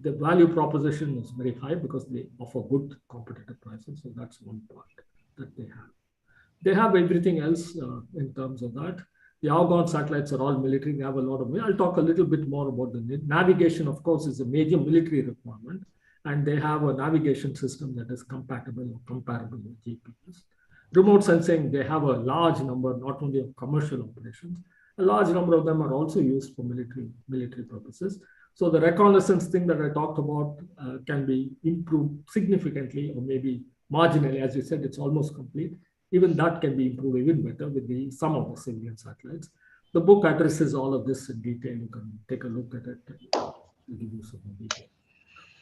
the value proposition is very high because they offer good competitive prices. So that's one part that they have. They have everything else in terms of that. The outbound satellites are all military. They have a lot of. I'll talk a little bit more about the navigation. Of course, is a major military requirement, and they have a navigation system that is compatible or comparable with GPS. Remote sensing, they have a large number, not only of commercial operations, a large number of them are also used for military purposes. So the reconnaissance thing that I talked about can be improved significantly or maybe marginally. As you said, it's almost complete. Even that can be improved even better with some of the civilian satellites. The book addresses all of this in detail. You can take a look at it and give you some more detail.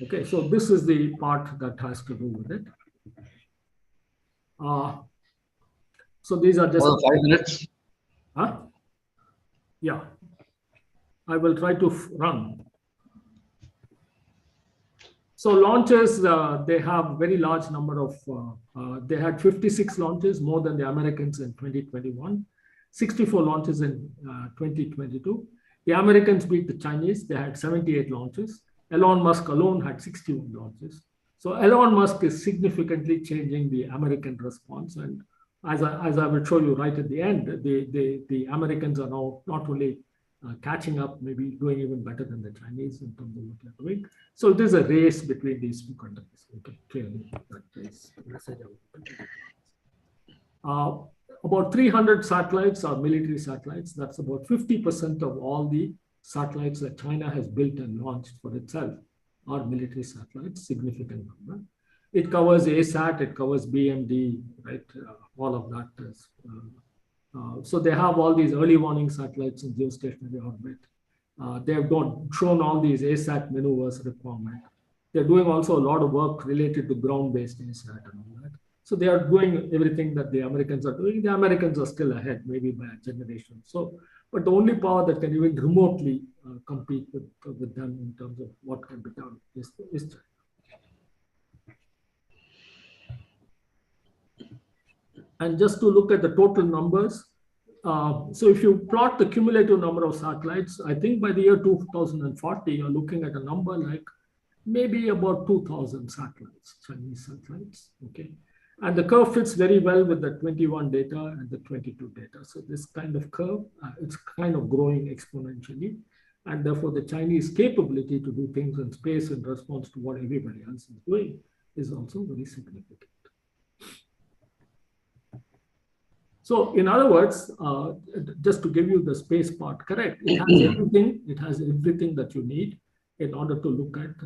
Okay, so this is the part that has to do with it. So these are just 5 minutes. Huh? Yeah, I will try to run. So launches, they have very large number of, they had 56 launches, more than the Americans in 2021, 64 launches in 2022. The Americans beat the Chinese, they had 78 launches. Elon Musk alone had 61 launches. So Elon Musk is significantly changing the American response. And as I will show you right at the end, the Americans are now not only catching up, maybe doing even better than the Chinese in terms of what they're doing. So it is a race between these two countries. Okay, clearly that is the message about 300 satellites are military satellites. That's about 50% of all the satellites that China has built and launched for itself are military satellites, significant number. It covers ASAT, it covers BMD, right? All of that is. So they have all these early warning satellites in geostationary orbit. They have shown all these ASAT maneuvers requirement. They're doing also a lot of work related to ground-based ASAT and all that. So they are doing everything that the Americans are doing. The Americans are still ahead, maybe by a generation. So, but the only power that can even remotely compete with them in terms of what can be done is China. And just to look at the total numbers, so if you plot the cumulative number of satellites, I think by the year 2040, you're looking at a number like maybe about 2,000 satellites, Chinese satellites, okay? And the curve fits very well with the 21 data and the 22 data. So this kind of curve, it's kind of growing exponentially. And therefore, the Chinese capability to do things in space in response to what everybody else is doing is also very significant. So in other words, just to give you the space part correct, it has everything. It has everything that you need in order to look at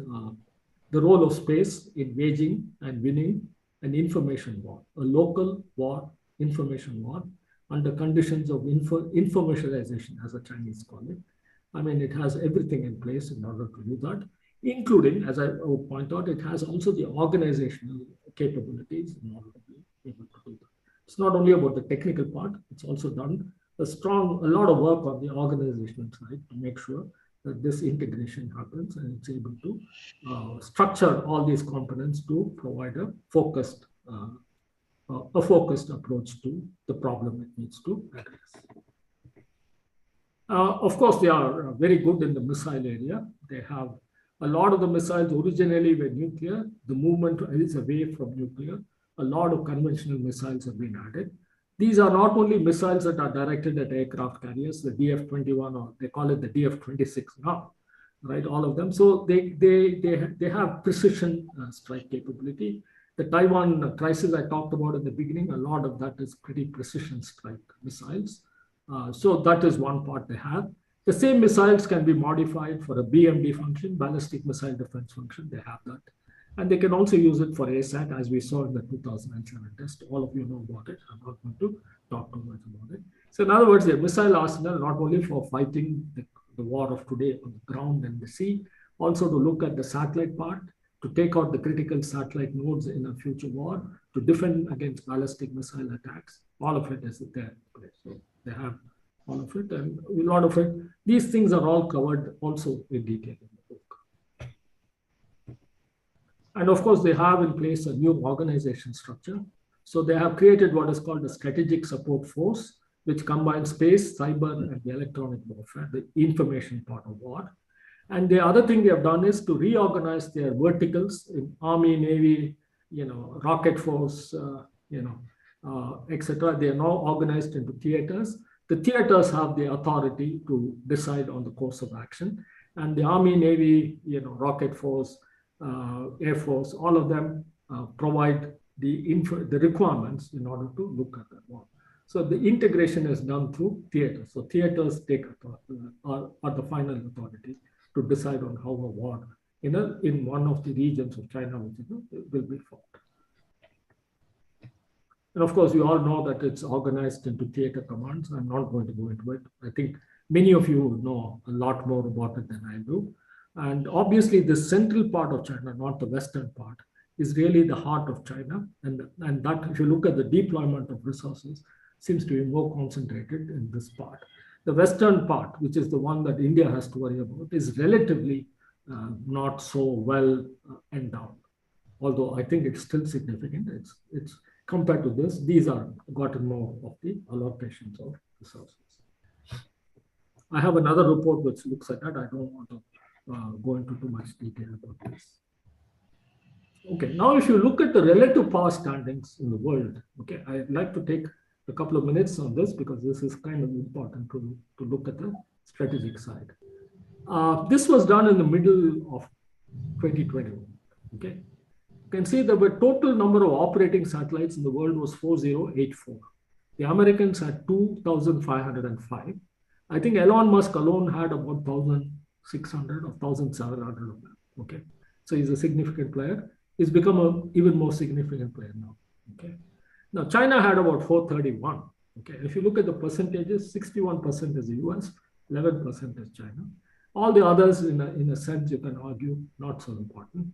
the role of space in waging and winning an information war, a local war, information war, under conditions of informationalization, as the Chinese call it. I mean, it has everything in place in order to do that, including, as I would point out, it has also the organizational capabilities in order to be able to do that. It's not only about the technical part, it's also done a lot of work on the organizational side to make sure that this integration happens and it's able to structure all these components to provide a focused approach to the problem it needs to address. Of course, they are very good in the missile area. They have a lot of the missiles originally were nuclear. The movement is away from nuclear. A lot of conventional missiles have been added. These are not only missiles that are directed at aircraft carriers, the DF-21, or they call it the DF-26 now, right? All of them. So they have precision strike capability. The Taiwan crisis I talked about in the beginning, a lot of that is pretty precision strike missiles. So that is one part they have. The same missiles can be modified for a BMD function, ballistic missile defense function. They have that. And they can also use it for ASAT, as we saw in the 2007 test. All of you know about it. I'm not going to talk too much about it. So in other words, the missile arsenal, not only for fighting the war of today on the ground and the sea, also to look at the satellite part, to take out the critical satellite nodes in a future war, to defend against ballistic missile attacks. All of it is there. So they have all of it, and a lot of it. These things are all covered also in detail in the book. And of course, they have in place a new organization structure. So they have created what is called a strategic support force, which combines space, cyber, and the electronic warfare, the information part of war. And the other thing they have done is to reorganize their verticals in Army, Navy, rocket force, etc. They are now organized into theaters. The theaters have the authority to decide on the course of action. And the Army, Navy, rocket force, Air Force, all of them provide the requirements in order to look at that war. So the integration is done through theaters. So theaters are the final authority to decide on how a war in one of the regions of China will be fought. And of course, you all know that it's organized into theater commands. I'm not going to go into it. I think many of you know a lot more about it than I do. And obviously, the central part of China, not the western part, is really the heart of China. And that, if you look at the deployment of resources, seems to be more concentrated in this part. The western part, which is the one that India has to worry about, is relatively not so well endowed. Although I think it's still significant. It's compared to this, these are gotten more of the allocations of resources. I have another report which looks at that. I don't want to go into too much detail about this. Okay, now if you look at the relative power standings in the world, okay, I'd like to take a couple of minutes on this because this is kind of important to look at the strategic side. This was done in the middle of 2021, okay? You can see that the total number of operating satellites in the world was 4084. The Americans had 2,505. I think Elon Musk alone had about 1,600 or 1,700 of them, okay? So he's a significant player. He's become an even more significant player now, okay? Now, China had about 431, okay? If you look at the percentages, 61% is the US, 11% is China. All the others, in a sense, you can argue, not so important.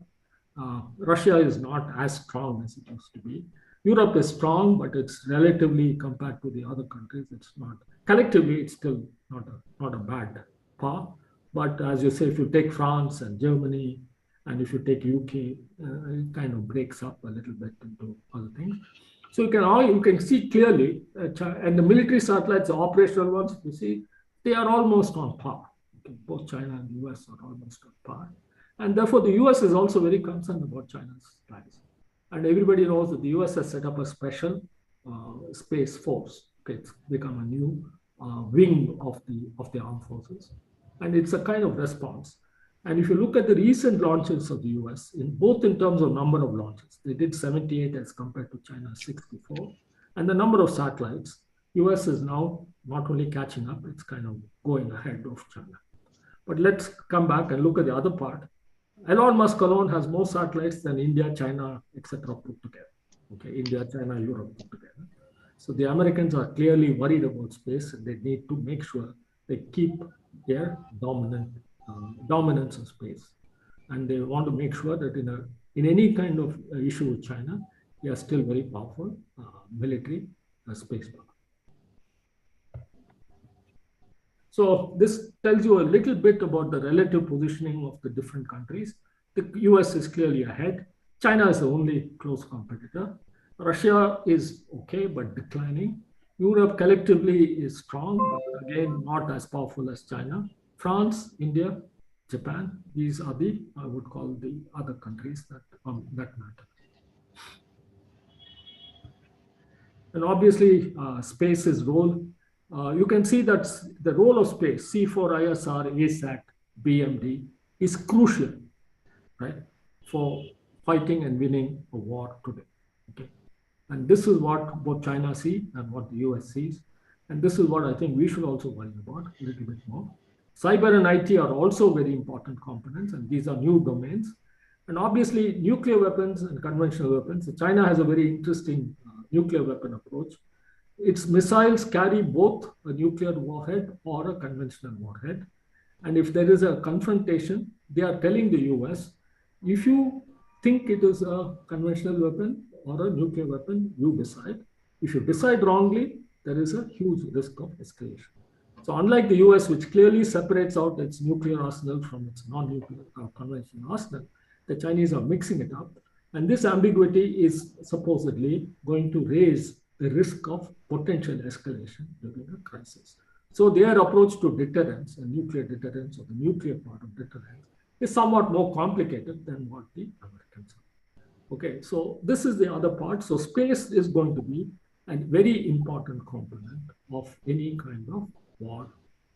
Russia is not as strong as it used to be. Europe is strong, but it's relatively, compared to the other countries, it's not. Collectively, it's still not a bad power. But as you say, if you take France and Germany, and if you take UK, it kind of breaks up a little bit into other things. So you can see clearly, and the military satellites, the operational ones, you see, they are almost on par. Okay, both China and the US are almost on par. And therefore, the US is also very concerned about China's rise. And everybody knows that the US has set up a special space force. Okay, it's become a new wing of the armed forces. And it's a kind of response. And if you look at the recent launches of the US, both in terms of number of launches, they did 78 as compared to China's 64. And the number of satellites, US is now not only catching up, it's kind of going ahead of China. But let's come back and look at the other part. Elon Musk alone has more satellites than India, China, etc. put together. Okay, India, China, Europe put together. So the Americans are clearly worried about space, and they need to make sure they keep their dominance of space. And they want to make sure that in any kind of issue with China, they are still very powerful military space power. So this tells you a little bit about the relative positioning of the different countries. The US is clearly ahead. China is the only close competitor. Russia is okay, but declining. Europe collectively is strong, but again, not as powerful as China. France, India, Japan, these are I would call the other countries that matter. And obviously, space's role. You can see that the role of space, C4ISR, ASAT, BMD, is crucial, right, for fighting and winning a war today. Okay, and this is what both China see and what the US sees, and this is what I think we should also worry about a little bit more. Cyber and IT are also very important components, and these are new domains. And obviously, nuclear weapons and conventional weapons. China has a very interesting nuclear weapon approach. Its missiles carry both a nuclear warhead or a conventional warhead. And if there is a confrontation, they are telling the US, if you think it is a conventional weapon or a nuclear weapon, you decide. If you decide wrongly, there is a huge risk of escalation. So unlike the US, which clearly separates out its nuclear arsenal from its non-nuclear conventional arsenal, the Chinese are mixing it up. And this ambiguity is supposedly going to raise the risk of potential escalation during a crisis. So their approach to deterrence, and nuclear deterrence, or the nuclear part of deterrence, is somewhat more complicated than what the Americans are. Okay, so this is the other part. So space is going to be a very important component of any kind of war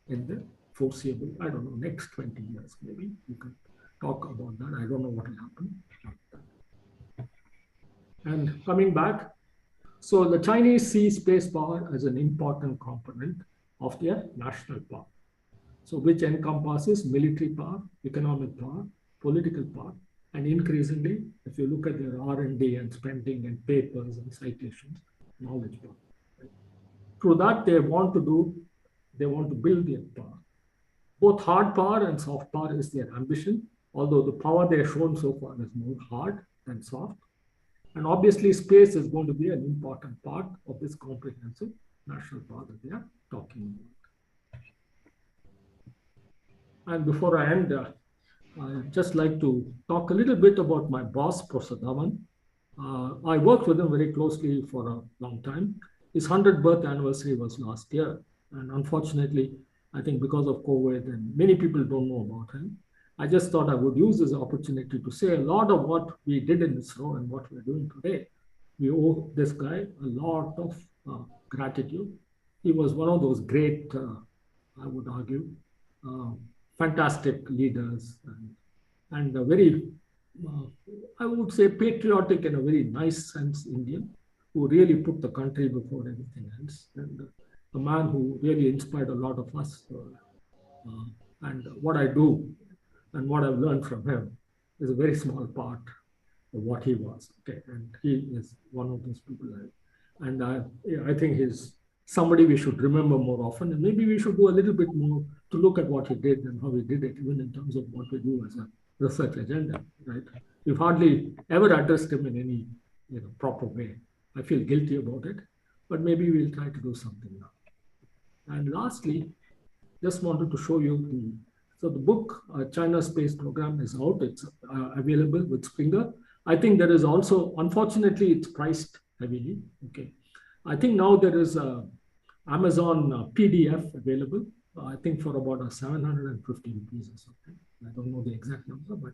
in the foreseeable, I don't know, next 20 years, maybe. You can talk about that. I don't know what will happen. And coming back, so the Chinese see space power as an important component of their national power. So which encompasses military power, economic power, political power, and increasingly, if you look at their R&D and spending and papers and citations, knowledge power. Right? Through that, they want to build their power. Both hard power and soft power is their ambition, although the power they have shown so far is more hard than soft. And obviously, space is going to be an important part of this comprehensive national power that they are talking about. And before I end, I'd just like to talk a little bit about my boss, Prasadhavan. I worked with him very closely for a long time. His 100th birth anniversary was last year. And unfortunately, I think because of COVID, and many people don't know about him, I just thought I would use this opportunity to say a lot of what we did in ISRO and what we're doing today. We owe this guy a lot of gratitude. He was one of those great, I would argue, fantastic leaders and a very, I would say, patriotic in a very nice sense Indian, who really put the country before everything else. And a man who really inspired a lot of us. And what I do and what I've learned from him is a very small part of what he was. Okay, and he is one of those people. I think he's somebody we should remember more often, and maybe we should do a little bit more to look at what he did and how he did it, even in terms of what we do as a research agenda. Right? We've hardly ever addressed him in any proper way. I feel guilty about it, but maybe we'll try to do something now. And lastly, just wanted to show you the book, China Space Program, is out. It's available with Springer. I think there is also, unfortunately, it's priced heavily. Okay, I think now there is a Amazon PDF available. I think for about 750 rupees or something. I don't know the exact number, but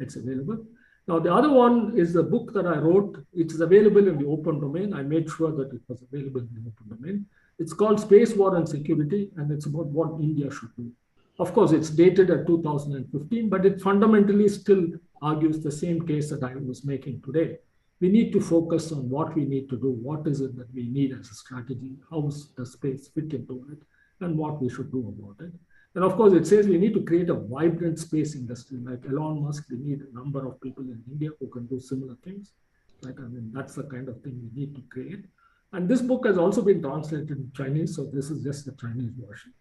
it's available. Now the other one is the book that I wrote. It's available in the open domain. I made sure that it was available in the open domain. It's called Space War and Security, and it's about what India should do. Of course, it's dated at 2015, but it fundamentally still argues the same case that I was making today. We need to focus on what we need to do. What is it that we need as a strategy? How does space fit into it? And what we should do about it. And of course, it says we need to create a vibrant space industry. Like Elon Musk, we need a number of people in India who can do similar things. Right? I mean, that's the kind of thing we need to create. And this book has also been translated in Chinese, so this is just the Chinese version.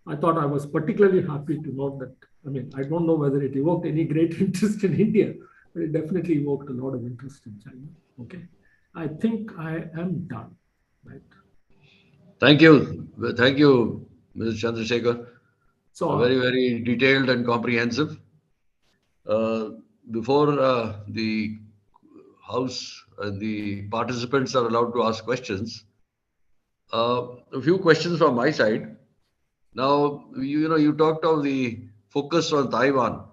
I thought I was particularly happy to note that, I mean, I don't know whether it evoked any great interest in India, but it definitely evoked a lot of interest in China. Okay. I think I am done, right? Thank you. Thank you, Mr. Chandrashekar. So very, very detailed and comprehensive. Before the House and the participants are allowed to ask questions, a few questions from my side. Now, you talked of the focus on Taiwan.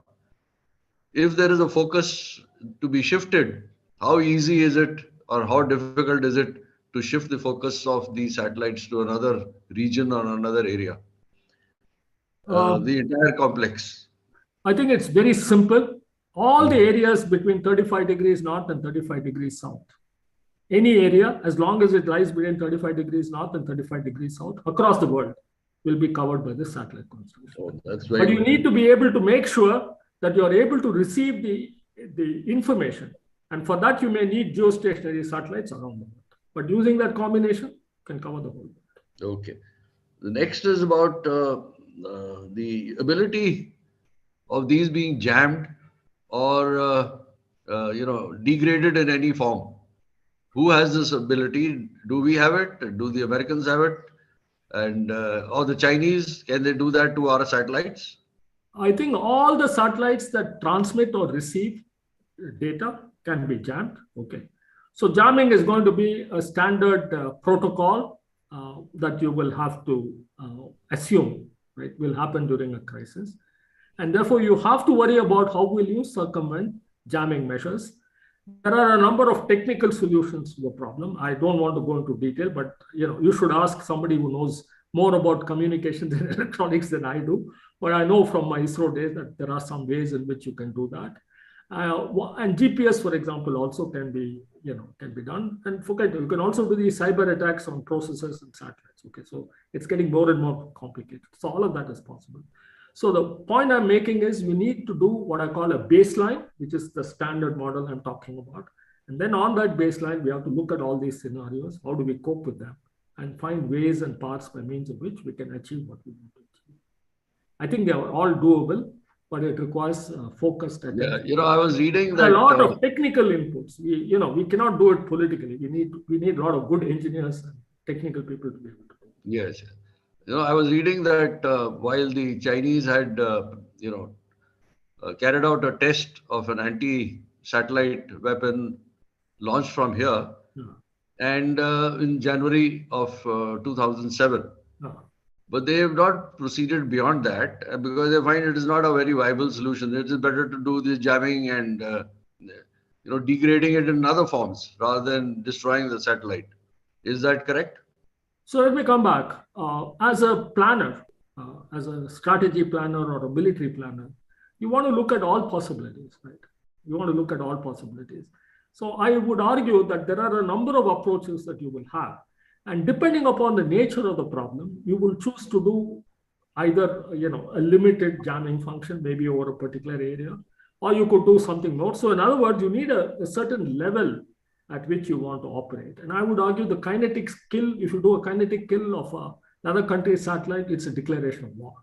If there is a focus to be shifted, how easy is it or how difficult is it to shift the focus of these satellites to another region or another area? The entire complex. I think it's very simple. All the areas between 35 degrees north and 35 degrees south. Any area, as long as it lies between 35 degrees north and 35 degrees south, across the world, will be covered by the satellite constellation. Oh, that's but you need to be able to make sure that you are able to receive the information. And for that, you may need geostationary satellites around the world. But using that combination, can cover the whole world. Okay. The next is about the ability of these being jammed or degraded in any form. Who has this ability? Do we have it? Do the Americans have it? And or the Chinese, can they do that to our satellites? I think all the satellites that transmit or receive data can be jammed. Okay. So jamming is going to be a standard protocol that you will have to assume, right, will happen during a crisis. And therefore, you have to worry about how will you circumvent jamming measures. There are a number of technical solutions to the problem. I don't want to go into detail, but you should ask somebody who knows more about communications and electronics than I do. But I know from my ISRO days that there are some ways in which you can do that. And GPS, for example, also can be done. And forget, you can also do these cyber attacks on processors and satellites. Okay, so it's getting more and more complicated. So all of that is possible. So the point I'm making is we need to do what I call a baseline, which is the standard model I'm talking about. And then on that baseline, we have to look at all these scenarios. How do we cope with them? And find ways and paths by means of which we can achieve what we want to achieve. I think they are all doable, but it requires focused attention. Yeah, I was reading that a lot of technical inputs. We cannot do it politically. We need a lot of good engineers and technical people to be able to do it. Yes. I was reading that while the Chinese had, carried out a test of an anti-satellite weapon launched from here, and in January of 2007. But they have not proceeded beyond that because they find it is not a very viable solution. It is better to do this jamming and degrading it in other forms rather than destroying the satellite. Is that correct? So let me come back. As a planner, as a strategy planner or a military planner, you want to look at all possibilities, right? You want to look at all possibilities. So I would argue that there are a number of approaches that you will have. And depending upon the nature of the problem, you will choose to do either a limited jamming function, maybe over a particular area, or you could do something more. So in other words, you need a certain level at which you want to operate. And I would argue the kinetic kill, if you do a kinetic kill of another country's satellite, it's a declaration of war,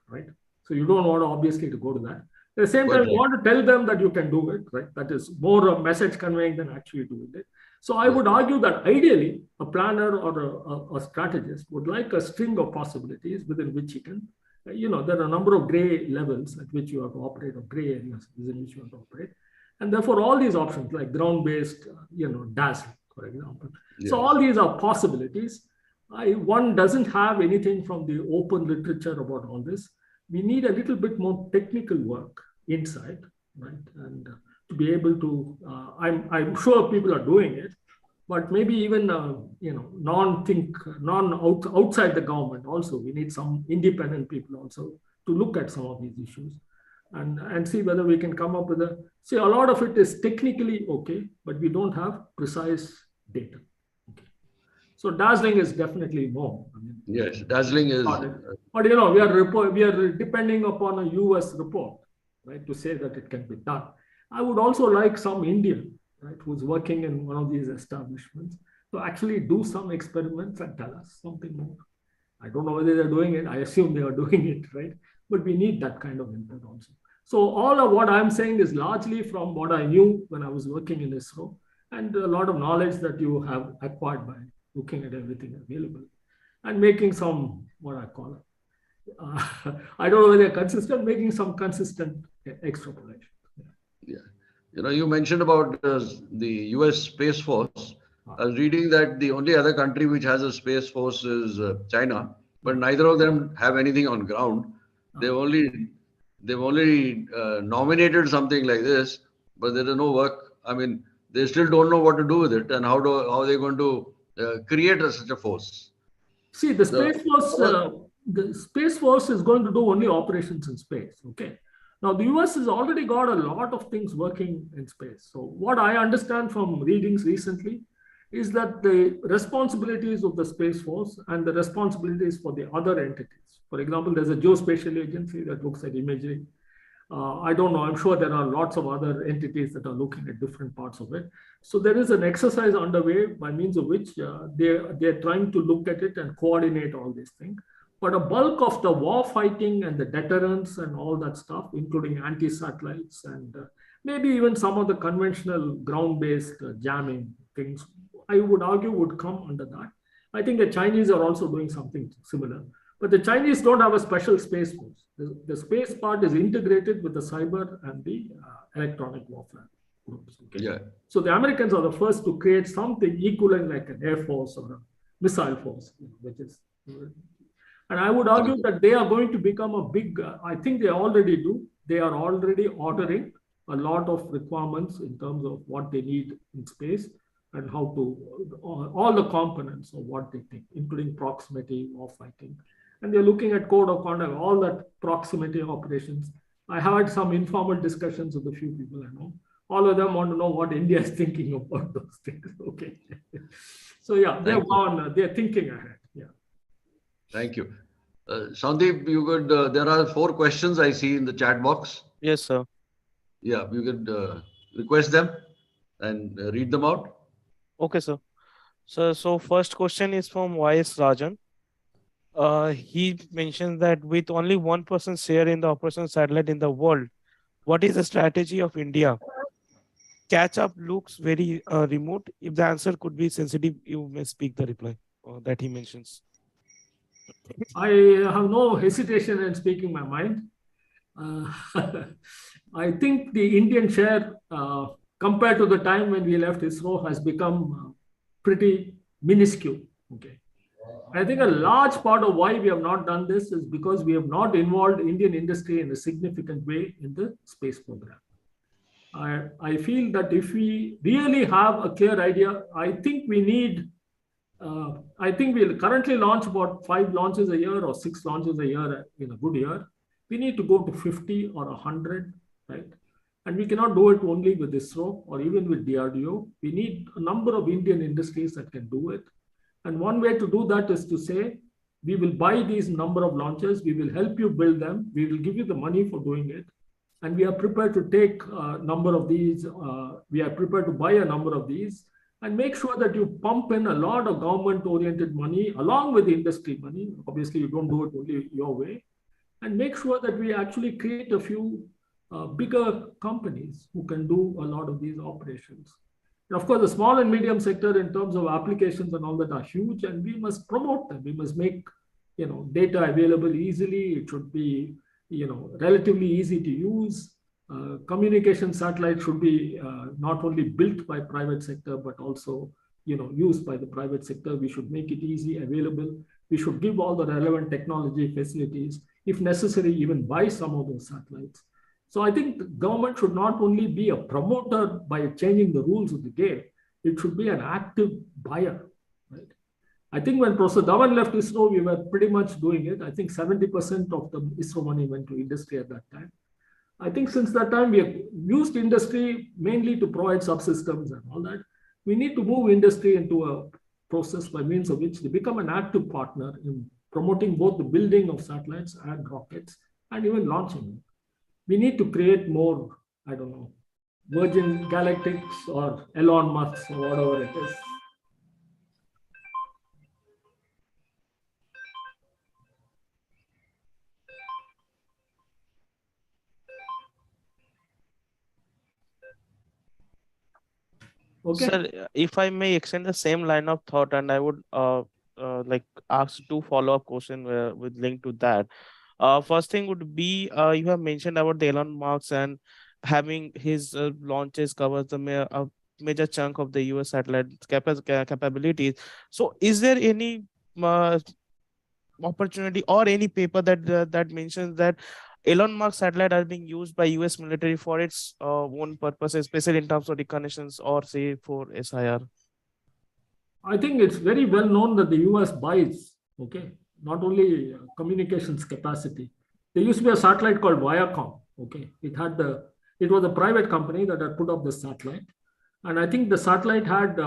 right? So you don't want to obviously to go to that. At the same time, you want to tell them that you can do it, right? That is more a message conveying than actually doing it. So I would argue that ideally, a planner or a strategist would like a string of possibilities within which he can, there are a number of gray levels at which you have to operate, or gray areas within which you have to operate. And therefore, all these options like ground-based, dazzling, for example. Yes. So all these are possibilities. One doesn't have anything from the open literature about all this. We need a little bit more technical work inside, right? And to be able to, I'm sure people are doing it, but maybe even outside the government also, we need some independent people also to look at some of these issues and see whether we can come up with a lot of it is technically okay, but we don't have precise data. Okay. So dazzling is definitely more. Yes, dazzling is. But we are depending upon a US report, right, to say that it can be done. I would also like some Indian, right, who's working in one of these establishments to actually do some experiments and tell us something more. I don't know whether they're doing it. I assume they are doing it, right? But we need that kind of input also. So all of what I'm saying is largely from what I knew when I was working in ISRO and a lot of knowledge that you have acquired by looking at everything available and making some, what I call it, I don't know whether they're consistent, making some consistent extrapolation. Yeah. You mentioned about the US Space Force. I was reading that the only other country which has a Space Force is China, but neither of them have anything on ground. They've only nominated something like this, but there is no work. I mean, they still don't know what to do with it and how they're going to create such a force. See, the Space Force is going to do only operations in space. Okay. Now, the US has already got a lot of things working in space. So what I understand from readings recently is that the responsibilities of the Space Force and the responsibilities for the other entities. For example, there's a geospatial agency that looks at imagery. I don't know, I'm sure there are lots of other entities that are looking at different parts of it. So there is an exercise underway by means of which they're trying to look at it and coordinate all these things. But a bulk of the war fighting and the deterrence and all that stuff, including anti-satellites and maybe even some of the conventional ground-based jamming things, I would argue, would come under that. I think the Chinese are also doing something similar. But the Chinese don't have a special space force. The space part is integrated with the cyber and the electronic warfare groups. Okay? Yeah. So the Americans are the first to create something equivalent like an air force or a missile force, which is. And I would argue that they are going to become a big, I think they already do. They are already ordering a lot of requirements in terms of what they need in space and how to, all the components of what they think, including proximity, warfighting. And they're looking at code of conduct, all that proximity operations. I had some informal discussions with a few people I know. All of them want to know what India is thinking about those things. Okay. So yeah, they're thinking ahead. Yeah. Thank you. Sandeep, you could, there are 4 questions I see in the chat box. Yes, sir. Yeah, you could request them and read them out. Okay, sir. So first question is from YS Rajan. He mentions that with only 1% share in the operational satellite in the world, what is the strategy of India? Catch up looks very remote. If the answer could be sensitive, you may speak the reply that he mentions. I have no hesitation in speaking my mind. I think the Indian share, compared to the time when we left ISRO, has become pretty minuscule. Okay. I think a large part of why we have not done this is because we have not involved Indian industry in a significant way in the space program. I feel that if we really have a clear idea, I think we need, I think we'll currently launch about 5 launches a year or 6 launches a year in a good year. We need to go to 50 or 100, right? And we cannot do it only with ISRO or even with DRDO. We need a number of Indian industries that can do it. And one way to do that is to say, we will buy these number of launches, we will help you build them, we will give you the money for doing it. And we are prepared to take a number of these, we are prepared to buy a number of these and make sure that you pump in a lot of government-oriented money along with industry money. Obviously, you don't do it only your way. And make sure that we actually create a few bigger companies who can do a lot of these operations. And of course, the small and medium sector in terms of applications and all that are huge, and we must promote them. We must make, data available easily. It should be, relatively easy to use. Communication satellites should be not only built by private sector, but also, used by the private sector. We should make it easy, available. We should give all the relevant technology facilities, if necessary, even buy some of those satellites. So I think the government should not only be a promoter by changing the rules of the game, it should be an active buyer, right? I think when Prasadhavan left ISRO, we were pretty much doing it. I think 70% of the ISRO money went to industry at that time. I think since that time, we have used industry mainly to provide subsystems and all that. We need to move industry into a process by means of which they become an active partner in promoting both the building of satellites and rockets and even launching them. We need to create more, I don't know, Virgin Galactics or Elon Musk or whatever it is. Okay. Sir, if I may extend the same line of thought, and I would like ask 2 follow-up questions with link to that. First thing would be, you have mentioned about the Elon Musk and having his launches covers the major chunk of the US satellite capabilities. So is there any opportunity or any paper that mentions that Elon Musk satellite are being used by US military for its own purposes, especially in terms of reconnaissance or say for SIR? I think it's very well known that the US buys, okay, not only communications capacity. There used to be a satellite called Viacom, okay. It was a private company that had put up the satellite. And I think the satellite had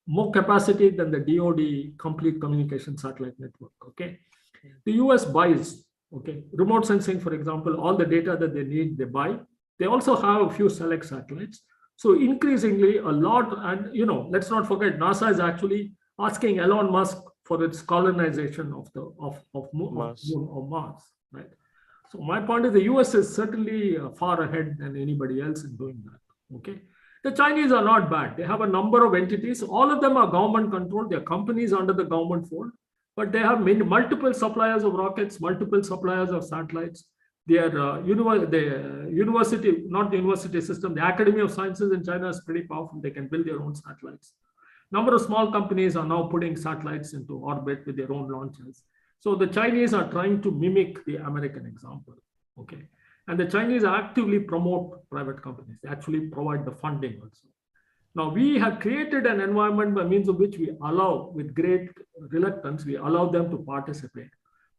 more capacity than the DoD complete communication satellite network, okay. The US buys, okay, remote sensing, for example, all the data that they need, they buy. They also have a few select satellites. So increasingly a lot, and let's not forget, NASA is actually asking Elon Musk for its colonization of Mars, right? So my point is the US is certainly far ahead than anybody else in doing that. Okay. The Chinese are not bad. They have a number of entities. All of them are government controlled. Their companies under the government fold, but they have multiple suppliers of rockets, multiple suppliers of satellites. Their university, not the university system, the Academy of Sciences in China is pretty powerful. They can build their own satellites. Number of small companies are now putting satellites into orbit with their own launchers. So the Chinese are trying to mimic the American example. Okay. And the Chinese actively promote private companies. They actually provide the funding also. Now, we have created an environment by means of which we allow, with great reluctance, we allow them to participate.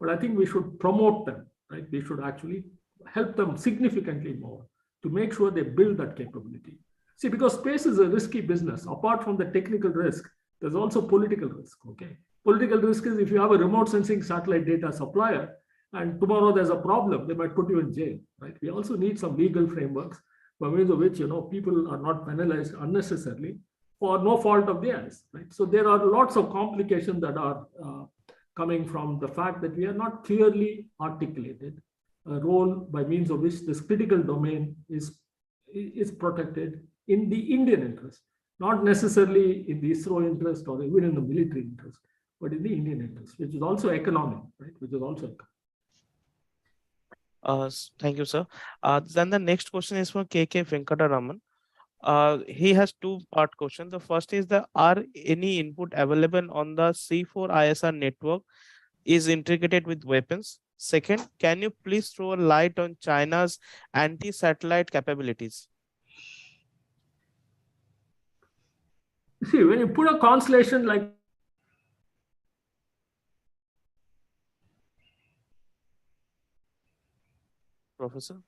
But I think we should promote them, right? We should actually help them significantly more to make sure they build that capability. See, because space is a risky business. Apart from the technical risk, there's also political risk, okay? Political risk is if you have a remote sensing satellite data supplier, and tomorrow there's a problem, they might put you in jail, right? We also need some legal frameworks by means of which, people are not penalized unnecessarily for no fault of theirs, right? So there are lots of complications that are coming from the fact that we are not clearly articulated a role by means of which this critical domain is protected in the Indian interest, not necessarily in the ISRO interest or even in the military interest, but in the Indian interest, which is also economic, right? Which is also economic. Thank you, sir. Then the next question is from KK Venkataraman. He has two-part question. The first is are any input available on the C4 ISR network is integrated with weapons? Second, can you please throw a light on China's anti-satellite capabilities? See, when you put a constellation like Professor?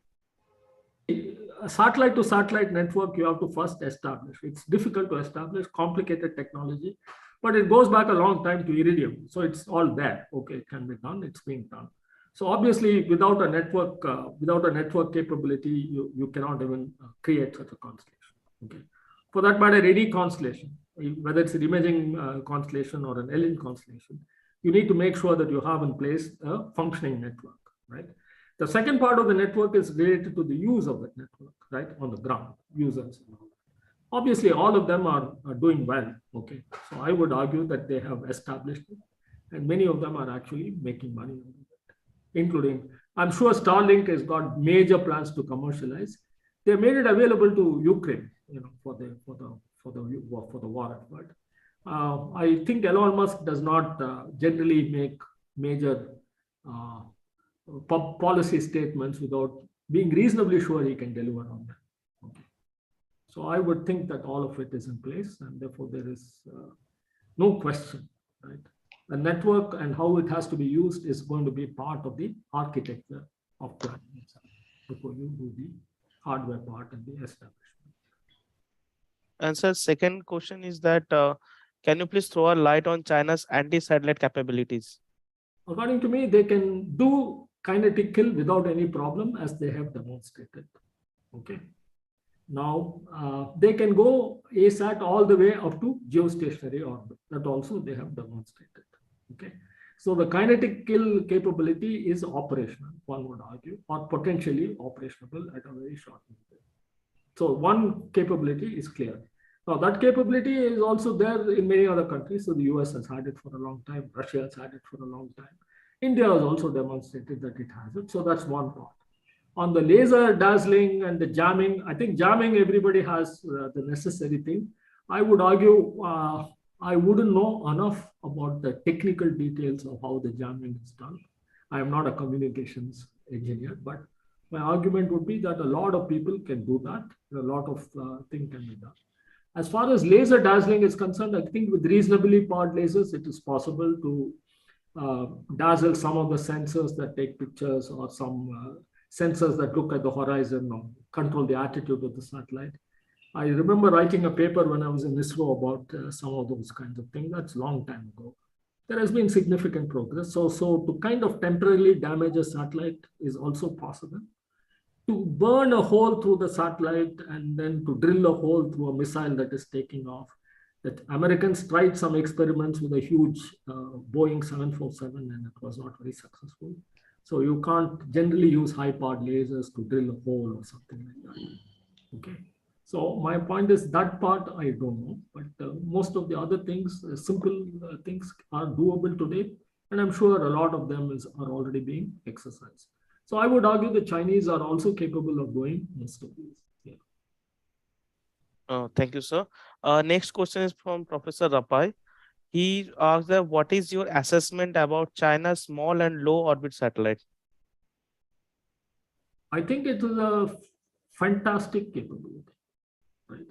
a satellite to satellite network, you have to first establish. It's difficult to establish, complicated technology, but it goes back a long time to Iridium. So it's all there. Okay, it can be done. It's being done. So obviously, without a network capability, you cannot even create such a constellation. Okay. For that matter, any constellation, whether it's an imaging constellation or an alien constellation, you need to make sure that you have in place a functioning network, right? The second part of the network is related to the use of that network, right, on the ground, users. Obviously, all of them are doing well, okay? So I would argue that they have established it, and many of them are actually making money out of it, including, I'm sure Starlink has got major plans to commercialize. They made it available to Ukraine, for the war effort. I think Elon Musk does not generally make major policy statements without being reasonably sure he can deliver on them. Okay. So I would think that all of it is in place, and therefore there is no question, right? The network and how it has to be used is going to be part of the architecture of planning before you do the hardware part and the establishment. And sir, second question is that can you please throw a light on China's anti-satellite capabilities? According to me, they can do kinetic kill without any problem, as they have demonstrated. Okay. Now, they can go ASAT all the way up to geostationary orbit. That also they have demonstrated. Okay. So the kinetic kill capability is operational, one would argue, or potentially operational at a very short notice. So one capability is clear. Now that capability is also there in many other countries. So the US has had it for a long time. Russia has had it for a long time. India has also demonstrated that it has it. So that's one part. On the laser dazzling and the jamming, I think jamming, everybody has the necessary thing. I would argue I wouldn't know enough about the technical details of how the jamming is done. I am not a communications engineer, but my argument would be that a lot of people can do that. A lot of things can be done. As far as laser dazzling is concerned, I think with reasonably powered lasers, it is possible to dazzle some of the sensors that take pictures, or some sensors that look at the horizon or control the attitude of the satellite. I remember writing a paper when I was in ISRO about some of those kinds of things. That's a long time ago. There has been significant progress. So to kind of temporarily damage a satellite is also possible. To burn a hole through the satellite and then to drill a hole through a missile that is taking off. That Americans tried some experiments with a huge Boeing 747, and it was not very successful. So you can't generally use high-powered lasers to drill a hole or something like that. Okay. So my point is that part I don't know, but most of the other things, simple things are doable today. And I'm sure a lot of them are already being exercised. So I would argue the Chinese are also capable of doing most of these. Yeah. Thank you, sir. Next question is from Professor Rapai. He asks that what is your assessment about China's small and low orbit satellite? I think it is a fantastic capability, right?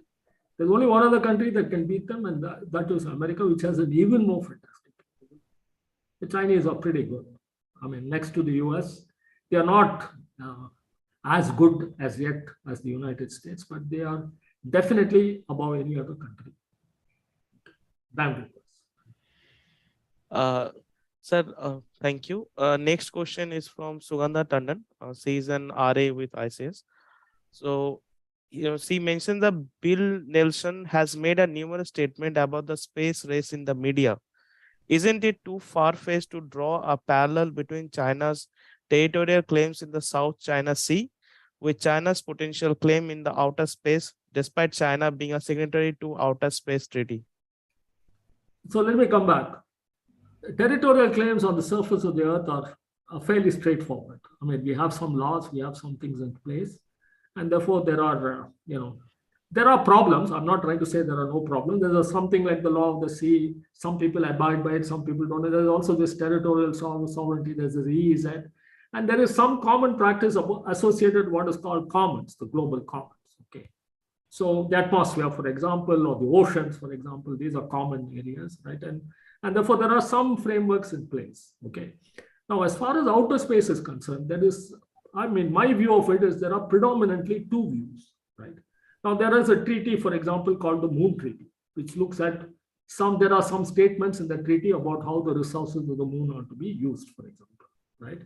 There's only one other country that can beat them, and that is America, which has an even more fantastic capability. The Chinese are pretty good. I mean, next to the US, they are not as good as yet as the United States, but they are definitely above any other country. Sir, thank you. Next question is from Sugandha Tandon. She is an RA with ICS. So, she mentioned that Bill Nelson has made a numerous statement about the space race in the media. Isn't it too far-fetched to draw a parallel between China's territorial claims in the South China Sea with China's potential claim in the outer space, despite China being a signatory to Outer Space Treaty? So let me come back. Territorial claims on the surface of the earth are fairly straightforward. I mean, we have some laws, we have some things in place, and therefore there are, there are problems. I'm not trying to say there are no problems. There's something like the law of the sea. Some people abide by it, some people don't. There's also this territorial sovereignty. There's this EEZ, and there is some common practice associated with what is called commons, the global commons. Okay, so the atmosphere, for example, or the oceans, for example, these are common areas, right? And therefore there are some frameworks in place. Okay. Now, as far as outer space is concerned, there is, I mean, my view of it is there are predominantly two views, right? Now, there is a treaty, for example, called the Moon Treaty, which looks at there are some statements in the treaty about how the resources of the moon are to be used, for example, right?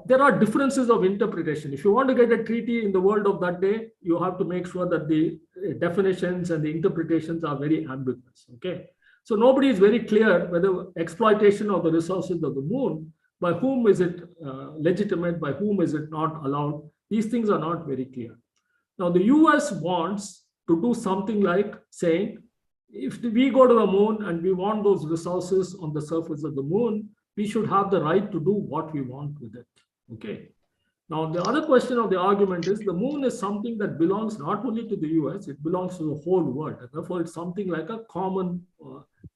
There are differences of interpretation. If you want to get a treaty in the world of that day, you have to make sure that the definitions and the interpretations are very ambiguous, okay? So nobody is very clear whether exploitation of the resources of the moon, by whom is it legitimate, by whom is it not allowed? These things are not very clear. Now, the US wants to do something like saying, if we go to the moon and we want those resources on the surface of the moon, we should have the right to do what we want with it. Okay. Now, the other question of the argument is the moon is something that belongs not only to the US, it belongs to the whole world. And therefore, it's something like a common,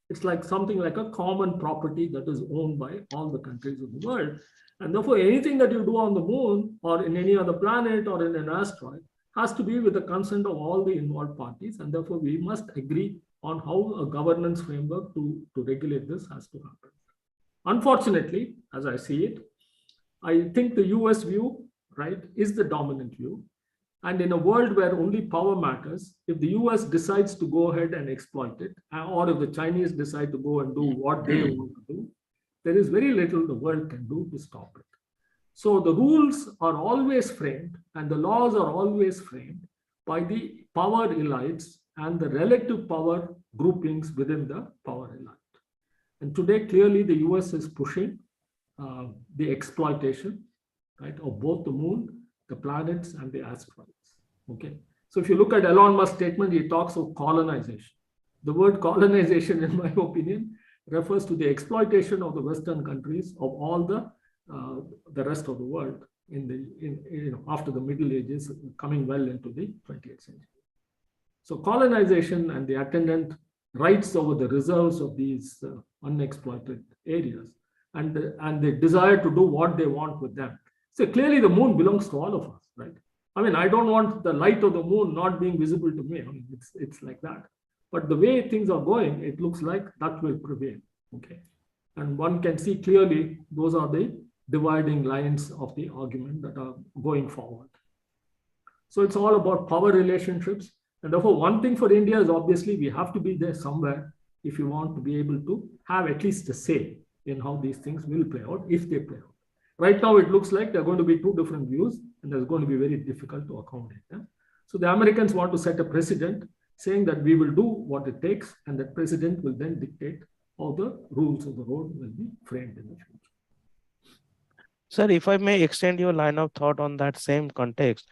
it's like something like a common property that is owned by all the countries of the world. And therefore, anything that you do on the moon or in any other planet or in an asteroid has to be with the consent of all the involved parties. And therefore, we must agree on how a governance framework to regulate this has to happen. Unfortunately, as I see it, I think the US view, right, is the dominant view. And in a world where only power matters, if the US decides to go ahead and exploit it, or if the Chinese decide to go and do what they want to do, there is very little the world can do to stop it. So the rules are always framed and the laws are always framed by the power elites and the relative power groupings within the power elite. And today, clearly, the US is pushing the exploitation, right, of both the moon, the planets, and the asteroids. Okay. So if you look at Elon Musk's statement, he talks of colonization. The word colonization, in my opinion, refers to the exploitation of the Western countries of all the rest of the world after the Middle Ages, coming well into the 20th century. So colonization and the attendant rights over the reserves of these unexploited areas and the desire to do what they want with them. So clearly the moon belongs to all of us, right? I mean, I don't want the light of the moon not being visible to me. I mean, it's like that. But the way things are going, it looks like that will prevail, okay? And one can see clearly those are the dividing lines of the argument that are going forward. So it's all about power relationships. And therefore, one thing for India is obviously we have to be there somewhere if you want to be able to have at least a say in how these things will play out, if they play out. Right now, it looks like there are going to be two different views, and there's going to be very difficult to accommodate them. So the Americans want to set a precedent saying that we will do what it takes, and that precedent will then dictate how the rules of the road will be framed in the future. Sir, if I may extend your line of thought on that same context,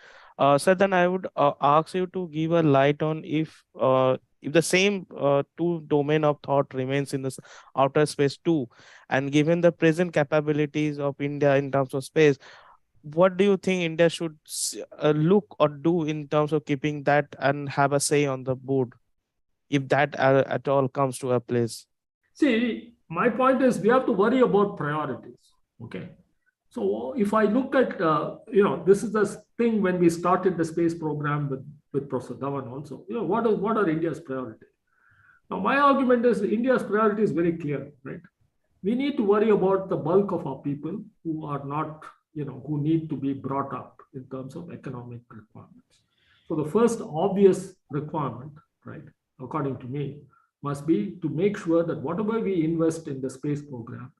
Sir, then I would ask you to give a light on if the same two domain of thought remains in this outer space too, and given the present capabilities of India in terms of space, what do you think India should look or do in terms of keeping that and have a say on the board, if that at all comes to a place? See, my point is we have to worry about priorities. Okay. So if I look at, this is the thing when we started the space program with Prasadhavan also, what are India's priorities? Now, my argument is India's priority is very clear, right? We need to worry about the bulk of our people who are not, who need to be brought up in terms of economic requirements. So the first obvious requirement, right, according to me, must be to make sure that whatever we invest in the space program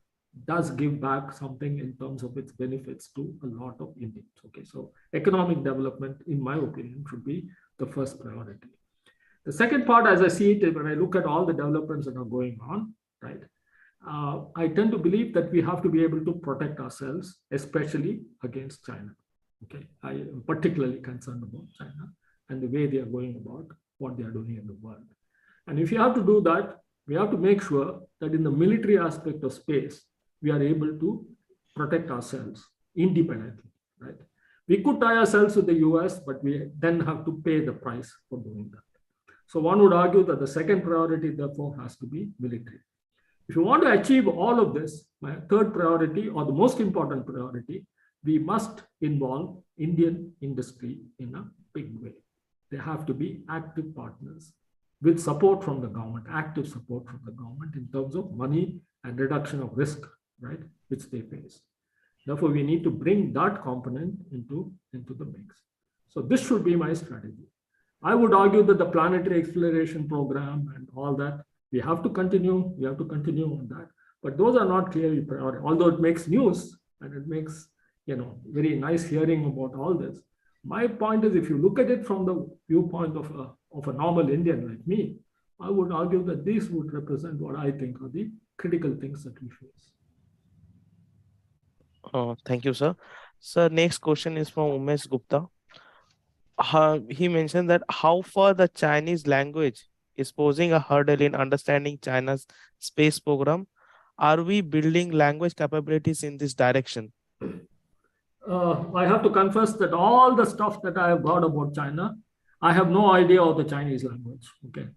does give back something in terms of its benefits to a lot of Indians. Okay, so economic development, in my opinion, should be the first priority. The second part, as I see it, when I look at all the developments that are going on, right, I tend to believe that we have to be able to protect ourselves, especially against China. Okay, I am particularly concerned about China and the way they are going about what they are doing in the world. And if you have to do that, we have to make sure that in the military aspect of space, we are able to protect ourselves independently, right? We could tie ourselves with the US, but we then have to pay the price for doing that. So one would argue that the second priority, therefore, has to be military. If you want to achieve all of this, my third priority, or the most important priority, we must involve Indian industry in a big way. They have to be active partners with support from the government, active support from the government in terms of money and reduction of risk, right, which they face. Therefore, we need to bring that component into the mix. So this should be my strategy. I would argue that the planetary exploration program and all that, we have to continue on that. But those are not clearly priority, although it makes news and it makes, very nice hearing about all this. My point is, if you look at it from the viewpoint of a normal Indian like me, I would argue that these would represent what I think are the critical things that we face. Thank you, sir. Sir, next question is from Umesh Gupta. He mentioned that how far the Chinese language is posing a hurdle in understanding China's space program. Are we building language capabilities in this direction? I have to confess that all the stuff that I have heard about China, I have no idea of the Chinese language. Okay,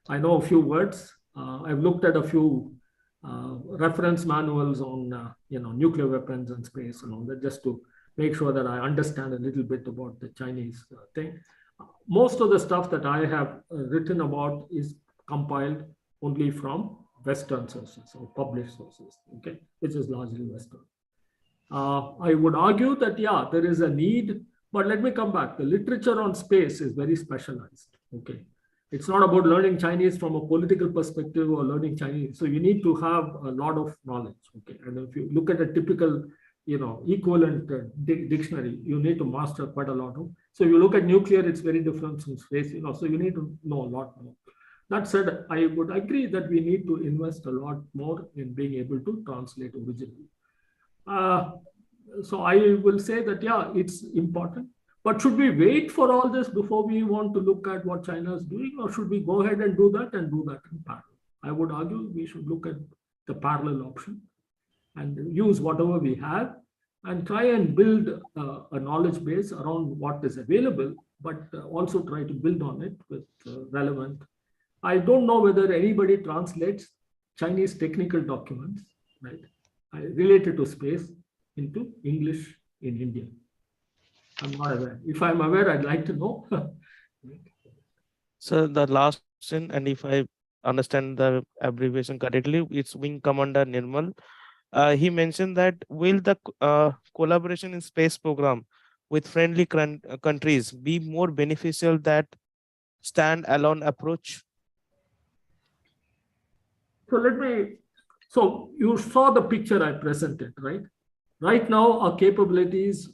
I know a few words. I've looked at a few reference manuals on nuclear weapons and space and all that, just to make sure that I understand a little bit about the Chinese thing. Most of the stuff that I have written about is compiled only from Western sources or published sources, okay, which is largely Western. I would argue that, yeah, there is a need, but let me come back. The literature on space is very specialized, okay. It's not about learning Chinese from a political perspective or learning Chinese. So you need to have a lot of knowledge, okay. And if you look at a typical, equivalent dictionary, you need to master quite a lot of. So you look at nuclear, it's very different from space, so you need to know a lot more. That said, I would agree that we need to invest a lot more in being able to translate originally. So I will say that, yeah, it's important. But should we wait for all this before we want to look at what China is doing, or should we go ahead and do that in parallel? I would argue we should look at the parallel option and use whatever we have and try and build a knowledge base around what is available, but also try to build on it with relevant. I don't know whether anybody translates Chinese technical documents, right, related to space into English in India. I'm not aware. If I'm aware, I'd like to know. So the last question, and if I understand the abbreviation correctly, it's Wing Commander Nirmal. He mentioned that will the collaboration in space program with friendly countries be more beneficial than stand-alone approach? So you saw the picture I presented, right? Right now, our capabilities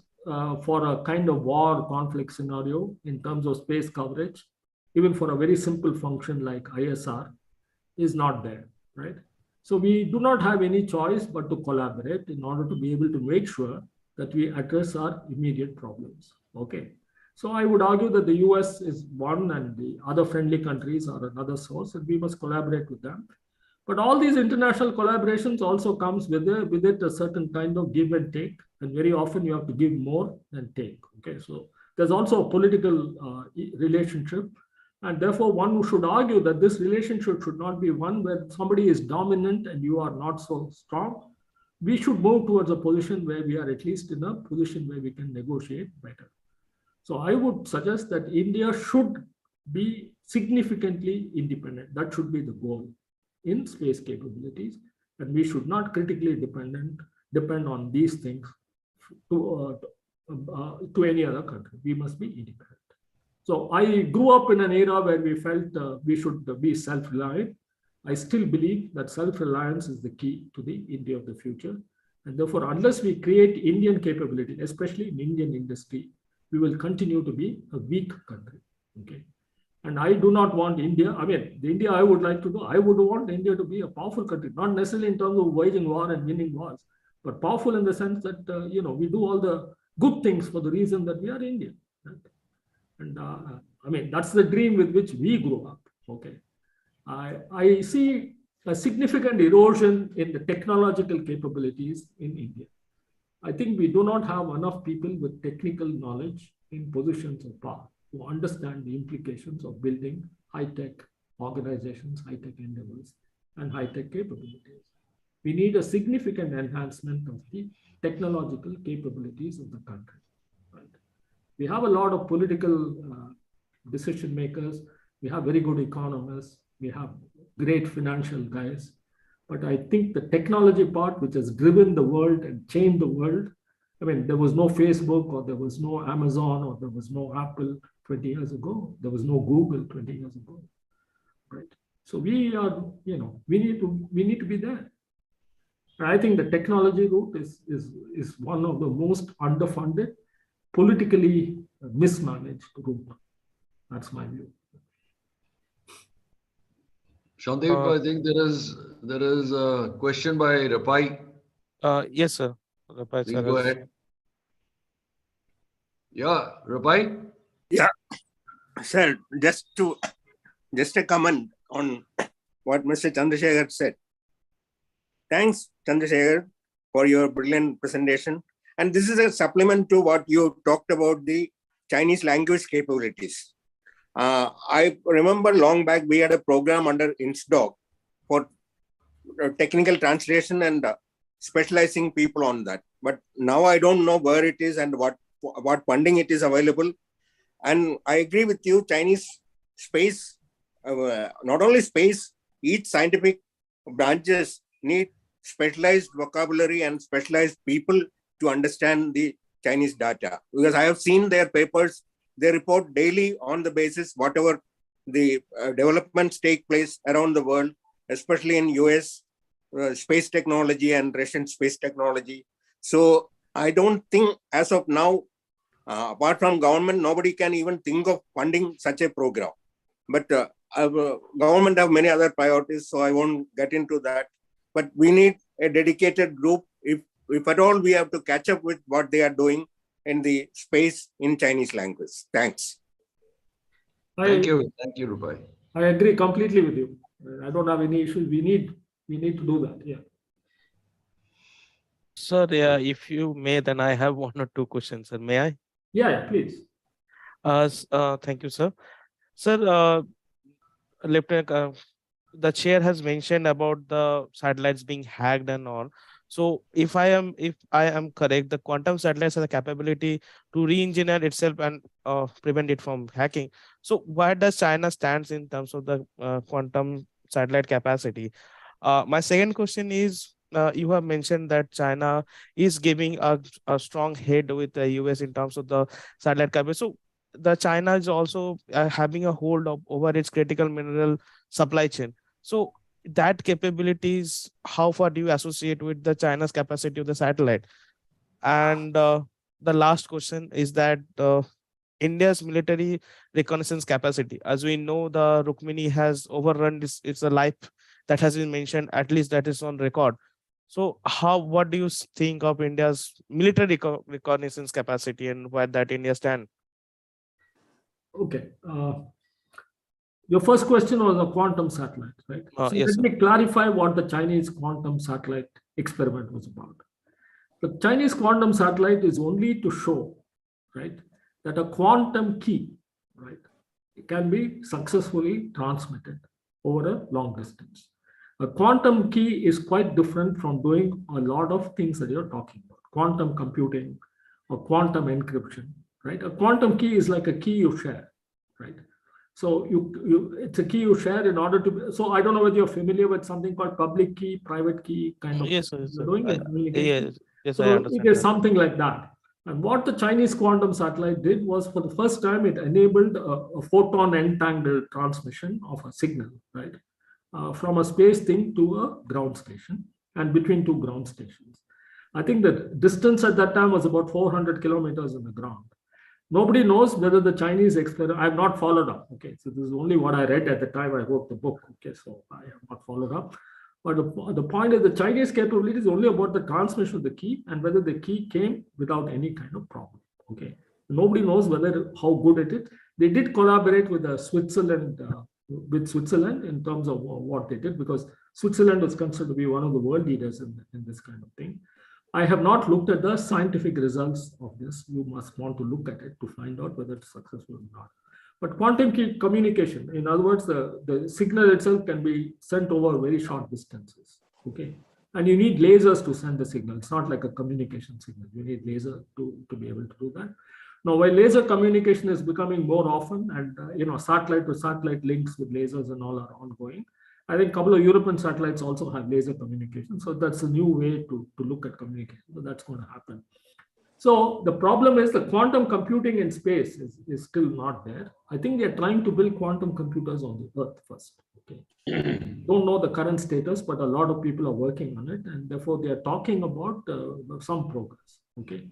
for a kind of war conflict scenario in terms of space coverage, even for a very simple function like ISR, is not there, right? So we do not have any choice but to collaborate in order to be able to make sure that we address our immediate problems, okay? So I would argue that the US is one and the other friendly countries are another source, and we must collaborate with them. But all these international collaborations also comes with it a certain kind of give and take, and very often you have to give more than take. Okay, so there's also a political relationship, and therefore one should argue that this relationship should not be one where somebody is dominant and you are not so strong. We should move towards a position where we are at least in a position where we can negotiate better. So I would suggest that India should be significantly independent. That should be the goal in space capabilities, and we should not critically depend on these things to any other country. We must be independent. So I grew up in an era where we felt we should be self-reliant. I still believe that self-reliance is the key to the India of the future. And therefore, unless we create Indian capability, especially in Indian industry, we will continue to be a weak country. Okay. And I do not want India, I mean, the India I would like to do, I would want India to be a powerful country, not necessarily in terms of waging war and winning wars, but powerful in the sense that, we do all the good things for the reason that we are Indian. Right? And I mean, that's the dream with which we grew up. Okay. I see a significant erosion in the technological capabilities in India. I think we do not have enough people with technical knowledge in positions of power to understand the implications of building high-tech organizations, high-tech endeavors, and high-tech capabilities. We need a significant enhancement of the technological capabilities of the country. Right? We have a lot of political decision makers. We have very good economists. We have great financial guys. But I think the technology part, which has driven the world and changed the world, I mean, there was no Facebook or there was no Amazon or there was no Apple 20 years ago. There was no Google 20 years ago, right? So we are, we need to be there. And I think the technology route is one of the most underfunded, politically mismanaged route. That's my view. Shandeep, I think there is a question by Rapai. Yes, sir. Rapai, Please sir, go ahead. Yeah, Rapai? Yeah, sir, just a comment on what Mr. Chandrashekar said. Thanks, Chandrashekar, for your brilliant presentation. And this is a supplement to what you talked about the Chinese language capabilities. I remember long back, we had a program under INSDOC for technical translation and specializing people on that. But now I don't know where it is and what funding it is available. And I agree with you, Chinese space, not only space, each scientific branches need specialized vocabulary and specialized people to understand the Chinese data. Because I have seen their papers, they report daily on the basis whatever the developments take place around the world, especially in US space technology and Russian space technology. So I don't think as of now, apart from government, nobody can even think of funding such a program. But government have many other priorities, so I won't get into that. But we need a dedicated group if at all we have to catch up with what they are doing in the space in Chinese language. Thanks. Thank you, Rupai. I agree completely with you. I don't have any issues. We need to do that. Yeah. Sir, yeah, if you may, then I have one or two questions, sir. May I? Yeah, please. Thank you, sir. Sir, Lieutenant, the chair has mentioned about the satellites being hacked and all. So if I am correct, the quantum satellites have the capability to re-engineer itself and prevent it from hacking. So where does China stands in terms of the quantum satellite capacity? My second question is, you have mentioned that China is giving a strong head with the US in terms of the satellite capacity. So the China is also having a hold over its critical mineral supply chain. So that capabilities, how far do you associate with the China's capacity of the satellite? And the last question is that India's military reconnaissance capacity. As we know, the Rukmini has overrun this. It's a life that has been mentioned, at least that is on record. So what do you think of India's military reconnaissance capacity and where that India stand? Okay. Your first question was a quantum satellite, right? So Yes, let me clarify what the Chinese quantum satellite experiment was about. The Chinese quantum satellite is only to show, right, that a quantum key, right, it can be successfully transmitted over a long distance. A quantum key is quite different from doing a lot of things that you're talking about. Quantum computing or quantum encryption, right? A quantum key is like a key you share, right? So it's a key you share in order to. So I don't know whether you're familiar with something called public key, private key kind of. yes, yes, you're doing in communication. yes, I So understand it is that. something like that. And what the Chinese quantum satellite did was, for the first time, it enabled a photon entangled transmission of a signal, right, from a space thing to a ground station and between two ground stations. I think the distance at that time was about 400 kilometers in the ground. Nobody knows whether the Chinese experiment, I have not followed up. Okay, so this is only what I read at the time I wrote the book. Okay, so I have not followed up. But the point is, the Chinese capability is only about the transmission of the key and whether the key came without any kind of problem. Okay, nobody knows whether how good it is. They did collaborate with Switzerland, in terms of what they did, because Switzerland is considered to be one of the world leaders in this kind of thing. I have not looked at the scientific results of this. You must want to look at it to find out whether it's successful or not. But quantum key communication, in other words, the signal itself can be sent over very short distances. Okay, and you need lasers to send the signal. It's not like a communication signal. You need laser to be able to do that. Now, while laser communication is becoming more often, and satellite to satellite links with lasers and all are ongoing, I think a couple of European satellites also have laser communication. So that's a new way to look at communication. So that's going to happen. So the problem is the quantum computing in space is still not there. I think they're trying to build quantum computers on the Earth first. Okay. Don't know the current status, but a lot of people are working on it. And therefore, they are talking about some progress. Okay.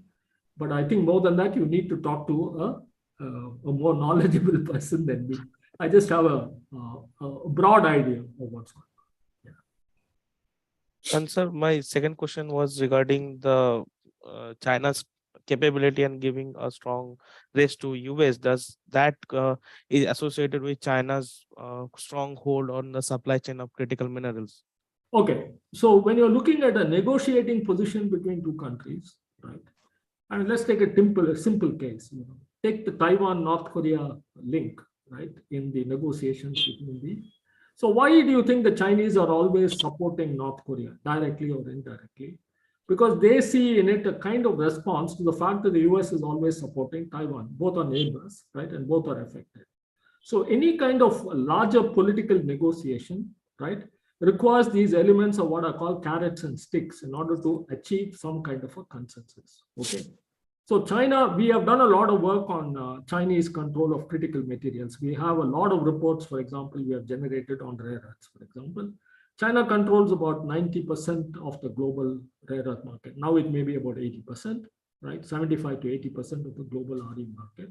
But I think more than that, you need to talk to a more knowledgeable person than me. I just have a broad idea of what's going on. Yeah. And sir, my second question was regarding the China's capability and giving a strong race to US. Does that is associated with China's strong hold on the supply chain of critical minerals? Okay, so when you're looking at a negotiating position between two countries, right? And let's take a simple case. Take the Taiwan-North Korea link, right, in the negotiations between the. So why do you think the Chinese are always supporting North Korea, directly or indirectly? Because they see in it a kind of response to the fact that the US is always supporting Taiwan. Both are neighbors, right, and both are affected. So any kind of larger political negotiation, right, requires these elements of what are called carrots and sticks in order to achieve some kind of a consensus. Okay. So China, we have done a lot of work on Chinese control of critical materials. We have a lot of reports, for example, we have generated on rare earths, for example. China controls about 90% of the global rare earth market. Now it may be about 80%, right? 75 to 80% of the global RE market.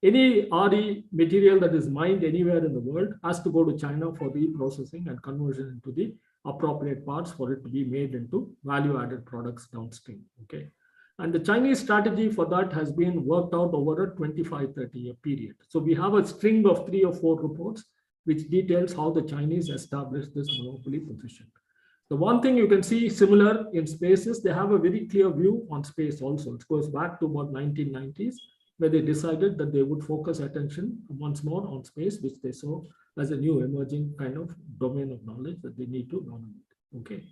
Any RE material that is mined anywhere in the world has to go to China for reprocessing and conversion into the appropriate parts for it to be made into value-added products downstream. Okay. And the Chinese strategy for that has been worked out over a 25-30 year period. So we have a string of 3 or 4 reports which details how the Chinese established this monopoly position. The one thing you can see similar in space is they have a very clear view on space also. It goes back to about 1990s, where they decided that they would focus attention once more on space, which they saw as a new emerging kind of domain of knowledge that they need to dominate. Okay.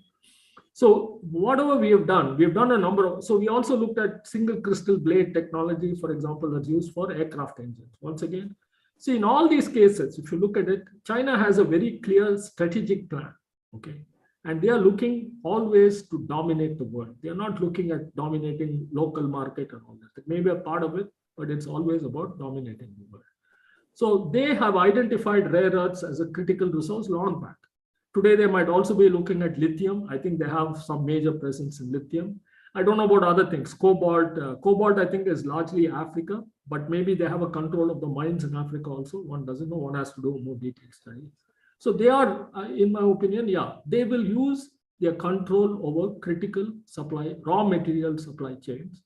So whatever we have done a number of, so we also looked at single crystal blade technology, for example, that's used for aircraft engines. Once again, see, in all these cases, if you look at it, China has a very clear strategic plan. Okay. And they are looking always to dominate the world. They are not looking at dominating local market and all that. It may be a part of it, but it's always about dominating the world. So they have identified rare earths as a critical resource long back. Today, they might also be looking at lithium. I think they have some major presence in lithium. I don't know about other things. Cobalt, cobalt, I think, is largely Africa, but maybe they have a control of the mines in Africa also. One doesn't know. One has to do a more detailed study. So they are, in my opinion, yeah, they will use their control over critical supply, raw material supply chains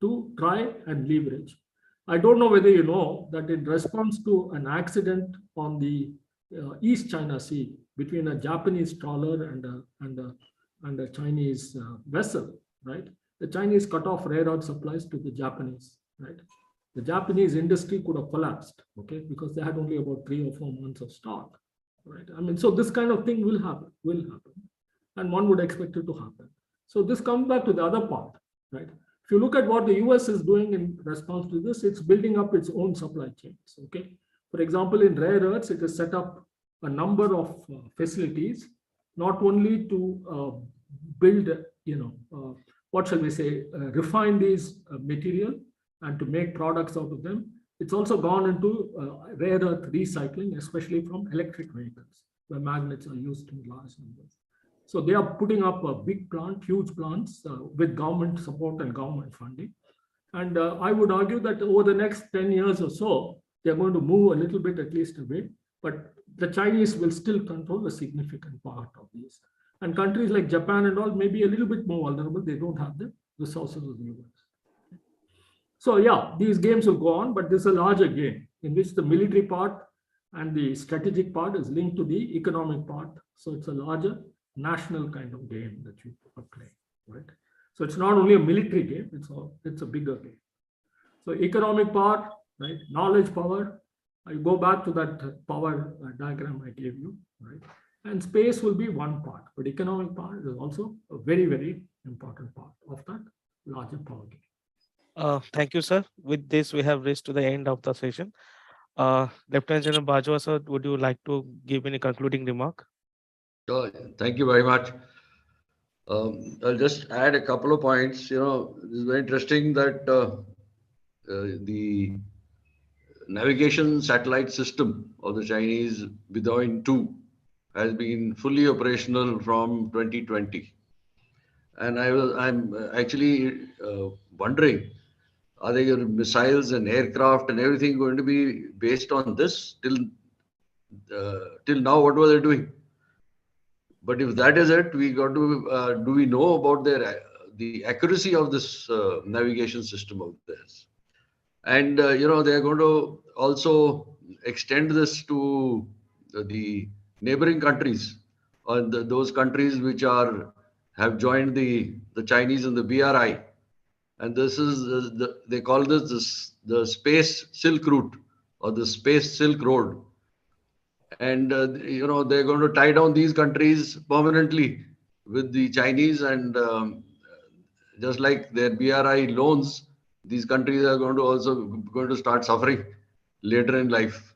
to try and leverage. I don't know whether you know that in response to an accident on the East China Sea between a Japanese trawler and a Chinese vessel, right? The Chinese cut off rare earth supplies to the Japanese, right? The Japanese industry could have collapsed, okay, because they had only about 3 or 4 months of stock, right? I mean, so this kind of thing will happen, and one would expect it to happen. So this comes back to the other part, right? If you look at what the US is doing in response to this, it's building up its own supply chains, okay? For example, in rare earths, it has set up a number of facilities, not only to build, what shall we say, refine these material and to make products out of them. It's also gone into rare earth recycling, especially from electric vehicles, where magnets are used in large numbers. So they are putting up a big plant, huge plants with government support and government funding. And I would argue that over the next 10 years or so, they're going to move a little bit at least away, but the Chinese will still control a significant part of these. And countries like Japan and all may be a little bit more vulnerable. They don't have the resources of the US. So yeah, these games will go on, but this is a larger game in which the military part and the strategic part is linked to the economic part. So it's a larger national kind of game that you are playing, right? So it's not only a military game, it's a bigger game. So economic part, right? Knowledge power. I go back to that power diagram I gave you, right? And space will be one part, but economic part is also a very, very important part of that larger power game. Thank you, sir. With this, we have reached to the end of the session. Lieutenant General Bajwa, sir, would you like to give any concluding remark? Thank you very much. I'll just add a couple of points. It's very interesting that the navigation satellite system of the Chinese, Beidou 2, has been fully operational from 2020. And I'm actually wondering, are there missiles and aircraft and everything going to be based on this till now? What were they doing? But if that is it, we got to do we know about the accuracy of this navigation system of theirs? And they're going to also extend this to the neighboring countries, or those countries which have joined the Chinese and the BRI. And this is they call this the Space Silk Route or the Space Silk Road. And they're going to tie down these countries permanently with the Chinese, and just like their BRI loans, these countries are going to start suffering later in life.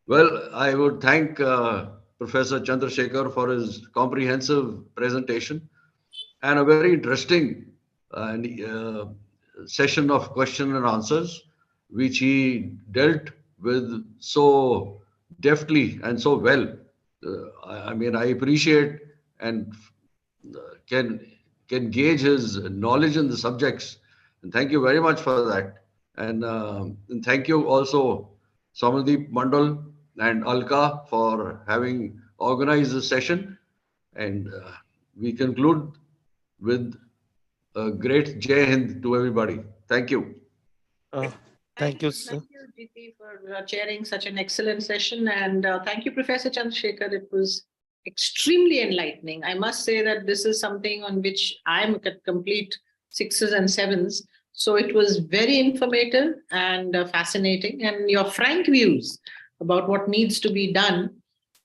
Well, I would thank Professor Chandrashekar for his comprehensive presentation and a very interesting session of question and answers, which he dealt with so deftly and so well. I appreciate and can gauge his knowledge in the subjects. And thank you very much for that. And thank you also, Samadip Mandal and Alka, for having organized this session. And we conclude with a great Jai Hind to everybody. Thank you. Thank you, sir. Thank you, GP, for chairing such an excellent session. And thank you, Professor Chandrashekar. It was extremely enlightening. I must say that this is something on which I'm at complete 6s and 7s. So it was very informative and fascinating. And your frank views about what needs to be done,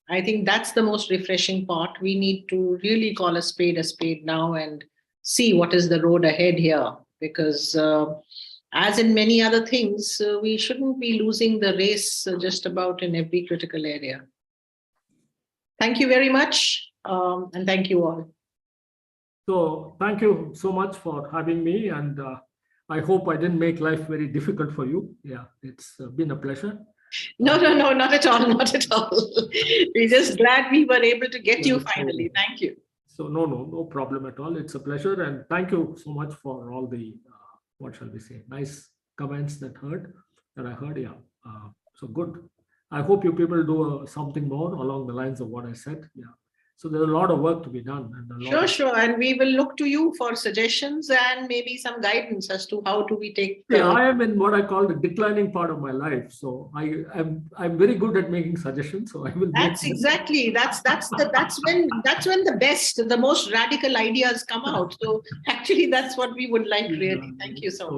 I think that's the most refreshing part. We need to really call a spade now and see what is the road ahead here. Because as in many other things, we shouldn't be losing the race just about in every critical area. Thank you very much, and thank you all. So thank you so much for having me, and I hope I didn't make life very difficult for you. Yeah, it's been a pleasure. No, not at all, not at all. We're just glad we were able to get you finally. Thank you. So no problem at all. It's a pleasure, and thank you so much for all the what shall we say, nice comments that I heard. Yeah, so good. I hope you people do something more along the lines of what I said. Yeah. So there's a lot of work to be done. And a lot Sure, of, sure. And we will look to you for suggestions and maybe some guidance as to how do we take. Yeah, I am in what I call the declining part of my life. So I'm very good at making suggestions. So I will. That's exactly. That's when the most radical ideas come out. So actually, that's what we would like really. Thank you so much.